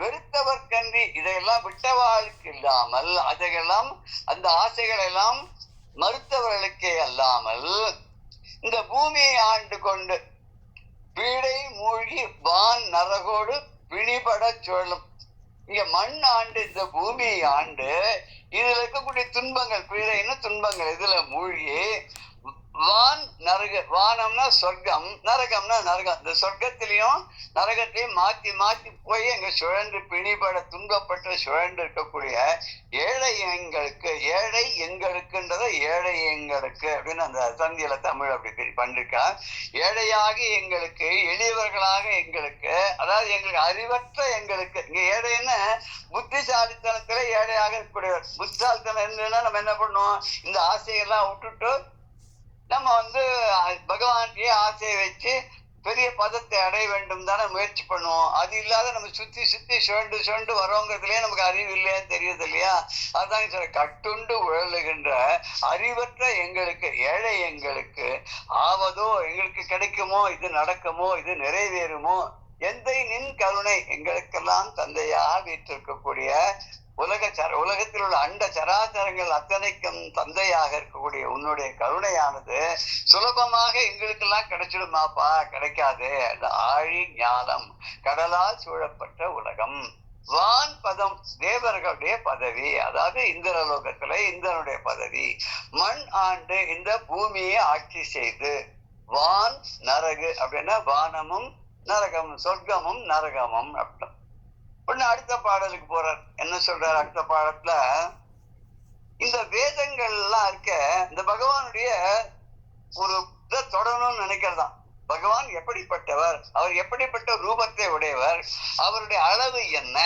வெறுத்தவர் கன்றி இதையெல்லாம் விட்டவாளுக்கு இல்லாமல் அதையெல்லாம் அந்த ஆசைகள் எல்லாம் மறுத்தவர்களுக்கே அல்லாமல் இந்த பூமியை ஆண்டு கொண்டு பீடை மூழ்கி வான் நரகோடு பிணிபட சுழலும். இங்க மண் ஆண்டு இந்த பூமியை ஆண்டு இதுல இருக்கக்கூடிய துன்பங்கள், பீடைன்னு துன்பங்கள் இதுல மூழ்கி வான் நரக, வானம்னா சொர்க்கம், நரகம்னா நரகம். இந்த சொர்க்கத்திலையும் நரகத்தையும் மாத்தி மாத்தி போய் எங்க சுழன்று பிணிபட துன்பப்பட்டு சுழன்று இருக்கக்கூடிய ஏழை எங்களுக்குன்றத ஏழை எங்களுக்கு அப்படின்னு அந்த சந்தியில தமிழ் அப்படி பண்ணிருக்கா. ஏழையாக எங்களுக்கு, எளியவர்களாக எங்களுக்கு, அதாவது எங்களுக்கு அறிவற்ற எங்களுக்கு. இங்க ஏழைன்னு புத்திசாலித்தனத்துல ஏழையாக இருக்கக்கூடியவர். புத்திசாலித்தனம் இருந்ததுன்னா நம்ம என்ன பண்ணுவோம், இந்த ஆசையெல்லாம் விட்டுட்டு நம்ம வந்து பகவான்கிட்டயே ஆசையை வச்சு பெரிய பதத்தை அடைய வேண்டும் தானே முயற்சி பண்ணுவோம். அது இல்லாத நம்ம சுத்தி சுழண்டு வரோங்கிறதுலயே நமக்கு அறிவு இல்லையான்னு தெரியுது இல்லையா. அதான் சொல்ற, கட்டுண்டு உழலுகின்ற அறிவற்ற எங்களுக்கு, ஏழை எங்களுக்கு ஆவதோ, எங்களுக்கு கிடைக்குமோ, இது நடக்குமோ, இது நிறைவேறுமோ, எந்தை நின் கருணை எங்களுக்கெல்லாம் தந்தையாக வீற்றிருக்கக்கூடிய உலகத்தில் உள்ள அண்ட சராச்சரங்கள் அத்தனைக்கும் தந்தையாக இருக்கக்கூடிய உன்னுடைய கருணையானது சுலபமாக எங்களுக்கெல்லாம் கிடைச்சிடுமாப்பா? கிடைக்காது. அந்த ஆழி ஞானம் கடலால் சூழப்பட்ட உலகம். வான் பதம் தேவர்களுடைய பதவி, அதாவது இந்திரலோகத்துல இந்திரனுடைய பதவி. மண் ஆண்டு இந்த பூமியை ஆட்சி செய்து. வான் நரகு அப்படின்னா வானமும் நரகமும், சொர்க்கமும் நரகமும் அப்படின்னு. ஒண்ணு அடுத்த பாடலுக்கு போறார். என்ன சொல்றாரு அடுத்த பாடத்துல, இந்த வேதங்கள் எல்லாம் இருக்க இந்த பகவானுடைய ஒரு இதை தொடரணும்னு நினைக்கிறதான். பகவான் எப்படிப்பட்டவர், அவர் எப்படிப்பட்ட ரூபத்தை உடையவர், அவருடைய அளவு என்ன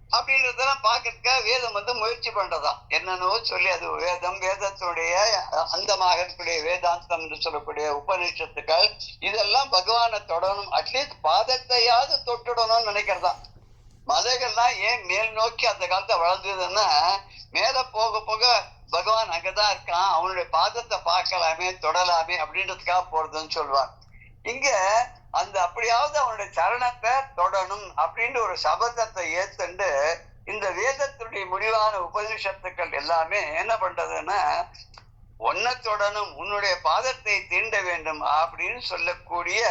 அப்படின்றதெல்லாம் பார்க்கறதுக்காக வேதம் வந்து முயற்சி பண்றதா. என்னன்னோ சொல்லி அது வேதம், வேதத்தினுடைய அந்தமாக இருக்கக்கூடிய வேதாந்தம் என்று சொல்லக்கூடிய உபநிஷத்துக்கள் இதெல்லாம் பகவானை தொடரணும், அட்லீஸ்ட் பாதத்தையாவது தொட்டுடணும்னு நினைக்கிறதா. மதங்கள்லாம் ஏன் மேல் நோக்கி அந்த காலத்தை வளர்ந்ததுன்னா, மேல போக போக பகவான் அங்கதான் இருக்கான், அவனுடைய பாதத்தை பார்க்கலாமே தொடலாமே அப்படின்றதுக்காக போறதுன்னு சொல்லுவார். இங்க அந்த அப்படியாவது அவனுடைய சரணத்தை தொடணும் அப்படின்ற ஒரு சபதத்தை ஏத்துண்டு இந்த வேதத்துடைய முடிவான உபனிஷத்துக்கள் எல்லாமே என்ன பண்றதுன்னா, ஒன்ன தொடணும், உன்னுடைய பாதத்தை தீண்ட வேண்டும் அப்படின்னு சொல்லக்கூடிய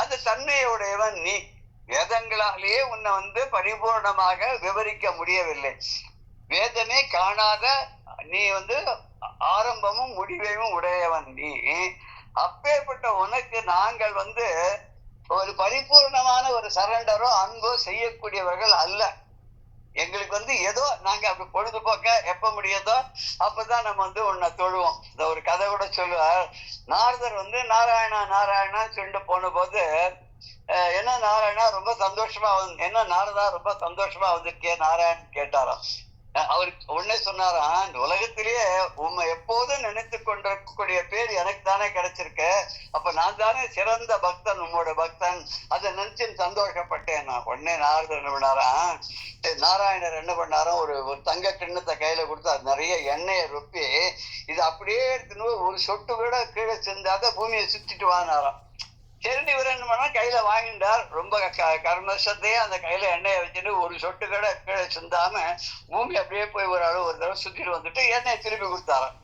அந்த தன்மையுடையவன் நீ. வேதங்களாலேயே உன்னை வந்து பரிபூர்ணமாக விவரிக்க முடியவில்லை. வேதமே காணாத நீ வந்து ஆரம்பமும் முடிவையும் உடையவன் நீ. அப்பேற்பட்ட உனக்கு நாங்கள் வந்து ஒரு பரிபூர்ணமான ஒரு சரண்டரோ அன்போ செய்யக்கூடியவர்கள் அல்ல. எங்களுக்கு வந்து ஏதோ நாங்க அப்படி பொழுதுபோக்க எப்ப முடியாதோ அப்பதான் நம்ம வந்து உன்னை தொழுவோம். இந்த ஒரு கதை கூட சொல்லுவார். நாரதர் வந்து நாராயணா சொல்லிட்டு போன போது, என்ன நாராயணா ரொம்ப சந்தோஷமா என்ன நாரதா ரொம்ப சந்தோஷமா வந்திருக்கே நாராயணன் கேட்டாராம். அவருக்கு உடனே சொன்னாராம், இந்த உலகத்திலேயே உண்மை எப்போதும் நினைத்து கொண்டிருக்கக்கூடிய பேர் எனக்கு தானே கிடைச்சிருக்கு, அப்ப நான் தானே சிறந்த பக்தன், உங்களோட பக்தன், அதை நினைச்சு சந்தோஷப்பட்டேன் நான். உடனே நாரதர் என்ன பண்ணாராம், நாராயணர் என்ன பண்ணாரோ, ஒரு ஒரு தங்க கிண்ணத்தை கையில கொடுத்து அது நிறைய எண்ணெயை ரொப்பி இது அப்படியே எடுத்துன்னு ஒரு சொட்டு கூட கீழே செஞ்சாத பூமியை சுத்திட்டு வாங்கினாராம். சரி இவர் என்ன பண்ணா கையில வாங்கிட்டார். ரொம்ப கர்மசத்தையே அந்த கையில எண்ணெயை வச்சுட்டு ஒரு சொட்டு கூட கீழே சிந்தாம பூமி அப்படியே போய் ஒரு அளவு ஒரு தடவை சுத்திட்டு வந்துட்டு எண்ணெயை திருப்பி கொடுத்தாராம்.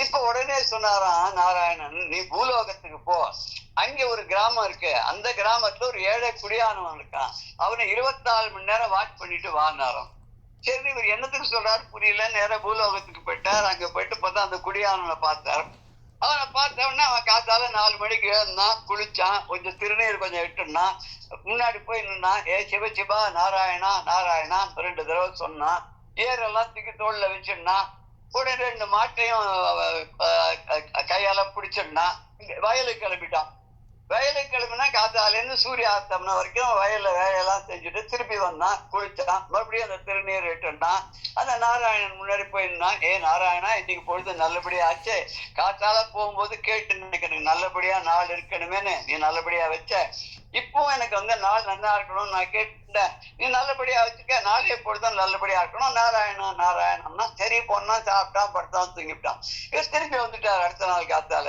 இப்ப உடனே சொன்னாராம் நாராயணன், நீ பூலோகத்துக்கு போ, அங்க ஒரு கிராமம் இருக்கு, அந்த கிராமத்துல ஒரு ஏழை குடியானவன் இருக்கான், அவனை 24 மணி நேரம் வாட்ச் பண்ணிட்டு வாங்கினாராம். சரி இவர் என்னத்துக்கு சொல்றாரு புரியல, நேரம் பூலோகத்துக்கு போயிட்டார். அங்க போயிட்டு பார்த்தா அந்த குடியானவனை பார்த்தார். அவனை பார்த்தவொடனே அவன் காத்தால 4 மணிக்கு எழுந்தான், குளிச்சான், கொஞ்சம் திருநீர் கொஞ்சம் இட்டுனான், முன்னாடி போய் நின்னான். சிவா நாராயணா நாராயணா 2 தடவை சொன்னான். ஏரெல்லாம் தூக்கி தோல்ல வச்சிருந்தான். உடனே 2 மாட்டையும் கையால பிடிச்சிருந்தான். வயலுக்கு கிளம்பிட்டான். வயலுக்கு கிளம்பினா காத்தாலேருந்து சூரிய ஆஸ்தமன வரைக்கும் வயல்ல வேலையெல்லாம் செஞ்சுட்டு திருப்பி வந்தான், குளிச்சான், மறுபடியும் அந்த திருநீர் இட்டுனான். அந்த நாராயணன் முன்னாடி போயிருந்தான். நாராயணா, இன்னைக்கு பொழுது நல்லபடியா ஆச்சு, காத்தால போகும்போது கேட்டு எனக்கு நல்லபடியா நாள் இருக்கணுமேனு நீ நல்லபடியா வச்ச, இப்போ எனக்கு நாள் நல்லா இருக்கணும் நான் கேட்டேன், நீ நல்லபடியா வச்சுக்க, நாளைய பொழுதும் நல்லபடியா இருக்கணும் நாராயணா நாராயணம்னா. சரி போனா, சாப்பிட்டான், படுத்தான், தூங்கிவிட்டான். இவர் திருப்பி வந்துட்டார் அடுத்த நாள் காத்தால.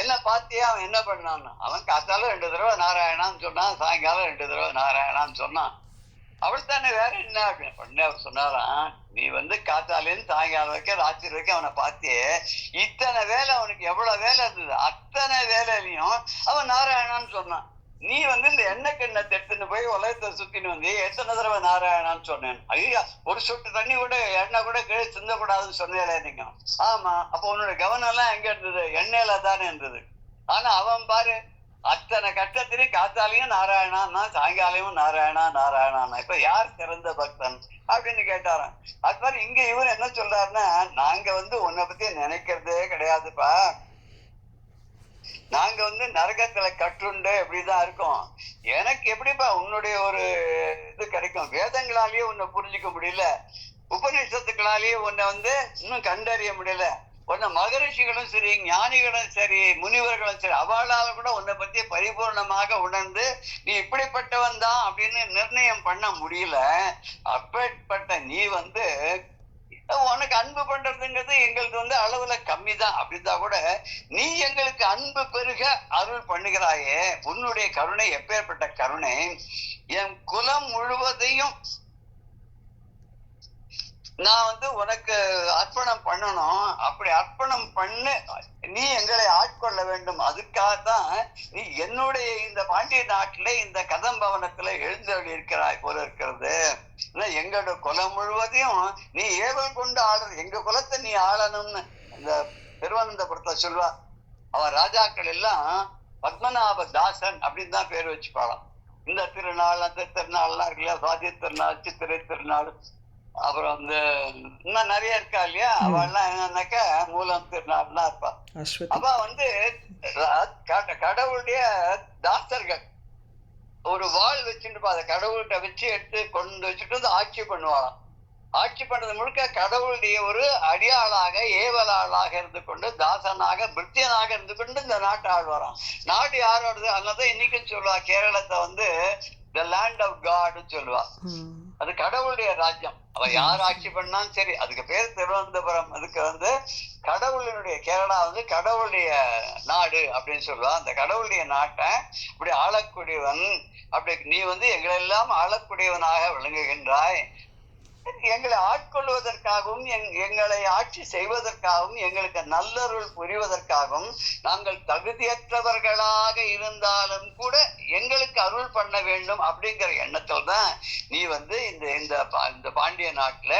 என்ன பாத்தியா அவன் என்ன பண்ணான்? அவன் காத்தால 2 தடவை நாராயணான்னு சொன்னான், சாயங்காலம் 2 தடவை நாராயணான்னு சொன்னான். அவள் தானே, வேற என்ன அப்படின்னு அவர் சொன்னாராம். நீ காத்தாலேருந்து சாயங்காலம் வரைக்கும் ராத்திரி வரைக்கும் அவனை பார்த்தியே, இத்தனை வேலை அவனுக்கு எவ்வளவு வேலை இருந்தது, அத்தனை வேலையிலையும் அவன் நாராயணான்னு சொன்னான். நீ இந்த எண்ணெய் கிண்ணத்தை எடுத்துன்னு போய் உலகத்தை சுத்தின்னு எத்தனை தடவை நாராயணான்னு சொன்னேன். ஐயா, ஒரு சொட்டு தண்ணி கூட எண்ணெய் கூட கீழே சிந்தக்கூடாதுன்னு சொன்னேன் நீங்க. ஆமா, அப்ப உன்னோட கவனம் எல்லாம் எங்க இருந்தது? எண்ணெயில தானே இருந்தது. ஆனா அவன் பாரு, அத்தனை கட்டத்திலையும் காத்தாலையும் நாராயணான்னா, சாயங்காலையும் நாராயணா நாராயணான்னா. இப்ப யார் சிறந்த பக்தன் அப்படின்னு கேட்டாராம். அது மாதிரி இங்க இவர் என்ன சொல்றாருன்னா, நாங்க உன்னை பத்தி நினைக்கிறதே கிடையாதுப்பா, நாங்க நரகத்துல கட்டுண்டு எப்படிதான் இருக்கோம். எனக்கு எப்படிப்பா உன்னுடைய ஒரு இது கிடைக்கும்? வேதங்களாலேயே உன்னை புரிஞ்சுக்க முடியல, உபநிஷத்துக்களாலேயே உன்னை இன்னும் கண்டறிய முடியல. உன்னை மகரிஷிகளும் சரி, ஞானிகளும் சரி, முனிவர்களும் சரி, அவளால கூட உன்னை பத்தி பரிபூர்ணமாக உணர்ந்து நீ இப்படிப்பட்டவன் தான் அப்படின்னு நிர்ணயம் பண்ண முடியல. அப்பேற்பட்ட நீ உனக்கு அன்பு பண்றதுங்கிறது எங்களுக்கு அளவுல கம்மி தான். அப்படிதான் கூட நீ எங்களுக்கு அன்பு பெருக அருள் பண்ணுகிறாயே, உன்னுடைய கருணை எப்பேற்பட்ட கருணை! என் குலம் முழுவதையும் நான் உனக்கு அர்ப்பணம் பண்ணணும். அப்படி அர்ப்பணம் பண்ணு, நீ எங்களை ஆட்கொள்ள வேண்டும். அதுக்காகத்தான் நீ என்னுடைய இந்த பாண்டிய நாட்டில இந்த கதம்பவனத்துல எழுந்தருளி இருக்கிறாய் போல இருக்கிறது. எங்களோட குலம் முழுவதையும் நீ ஏவல் கொண்டு ஆளுற, எங்க குலத்தை நீ ஆளணும்னு இந்த திருவனந்தபுரத்தை சொல்வா. அவன் ராஜாக்கள் எல்லாம் பத்மநாப தாசன் அப்படின்னு தான் பேர் வச்சுப்பாளாம். இந்த திருநாள் அந்த திருநாள்லாம் இருக்கு இல்லையா, சுவாதி திருநாள், சித்திரை திருநாள், அப்புறம் இன்னும் நிறைய இருக்கா இல்லையா, அவள்லாம் என்னன்னாக்கா மூலம் திருநாள்லாம் இருப்பா. அப்ப கடவுளுடைய தாசர்கள் ஒரு வாழ் வச்சுட்டு அதை கடவுள்கிட்ட வச்சு எடுத்து கொண்டு வச்சுட்டு ஆட்சி பண்ணுவாராம். ஆட்சி பண்றது முழுக்க கடவுளுடைய ஒரு அடியாளாக, ஏவலாளாக இருந்து கொண்டு, தாசனாக, பிரித்தியனாக இருந்து கொண்டு இந்த நாட்டை ஆழ்வாராம். நாடு யாரோடது? அதனாலதான் இன்னைக்கும் சொல்லுவா கேரளத்தை த லேண்ட் ஆஃப் காட்னு சொல்லுவா. அது கடவுளுடைய ராஜ்யம். அவ யார் ஆட்சி பண்ணாலும் சரி, அதுக்கு பேர் திருவனந்தபுரம். அதுக்கு கடவுளினுடைய கேரளா கடவுளுடைய நாடு அப்படின்னு சொல்லுவா. அந்த கடவுளுடைய நாட்டை இப்படி ஆளக்கூடியவன். அப்படி நீ எங்களெல்லாம் ஆளக்கூடியவனாக விளங்குகின்றாய். எங்களை ஆட்கொள்வதற்காகவும் எங்களை ஆட்சி செய்வதற்காகவும் எங்களுக்கு நல்லருள் புரிவதற்காகவும் நாங்கள் தகுதியற்றவர்களாக இருந்தாலும் கூட எங்களுக்கு அருள் பண்ண வேண்டும் அப்படிங்கிற எண்ணத்துல தான் நீ இந்த பாண்டிய நாட்டுல,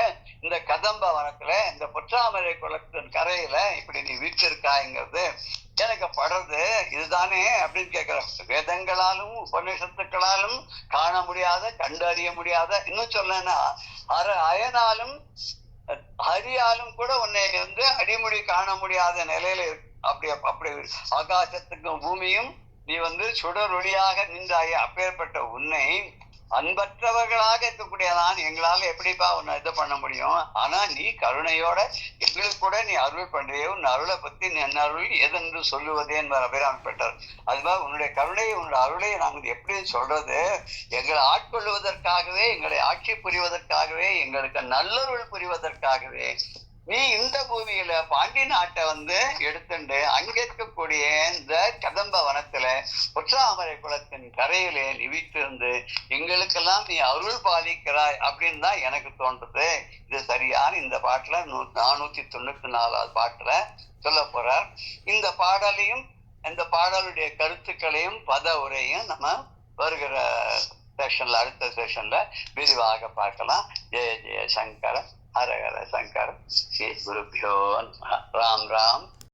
இந்த கதம்ப வனத்துல, இந்த பொற்றாமரை குளத்தின் கரையில இப்படி நீ வீற்றிருக்காய்ங்கிறது எனக்கு படுறது இதுதானே அப்படின்னு கேட்கிற. வேதங்களாலும் உபநிஷத்துக்களாலும் காண முடியாத, கண்டறிய முடியாத, இன்னும் சொல்லனா அயனாலும் ஹரியாலும் கூட உன்னை அடிமுடி காண முடியாத நிலையில அப்படி ஆகாசத்துக்கும் பூமியும் நீ சுடர் ஒளியாக நின்றாய. அப்பேற்பட்ட உன்னை அன்பற்றவர்களாக இருக்கக்கூடிய நான் எங்களால எப்படிப்பா உன்னை இது பண்ண முடியும்? ஆனா நீ கருணையோட எங்களுக்கு கூட நீ அருள் பண்றியே, உன் அருளை பத்தி நீ என்ன அருள் எதென்று சொல்லுவதே என்பார் அபிராமி பெற்றார். அதுமாதிரி உன்னுடைய கருணையை உன்னுடைய அருளை நாங்கள் எப்படி சொல்றது? எங்களை ஆட்கொள்வதற்காகவே, எங்களை ஆட்சி புரிவதற்காகவே, எங்களுக்கு நல்லருள் புரிவதற்காகவே நீ இந்த பூமியில பாண்டி நாட்டை எடுத்துண்டு அங்க இருக்கக்கூடிய இந்த கதம்ப வனத்துல பொற்றாமரை குளத்தின் கரையிலே நிவித்திருந்து எங்களுக்கெல்லாம் நீ அருள் பாலிக்கிறாய் அப்படின்னு தான் எனக்கு தோன்றுது. இது சரியான இந்த பாட்டுல 494வது பாட்டுல சொல்ல போறார். இந்த பாடலையும் இந்த பாடலுடைய கருத்துக்களையும் பத உரையும் நம்ம வருகிற செஷன்ல, அடுத்த செஷன்ல விரிவாக பார்க்கலாம். ஜெய ஜெய சங்கர, ஹர ஹர சங்கர, ஸ்ரீ குருபியோ நமः. ராம் ராம்.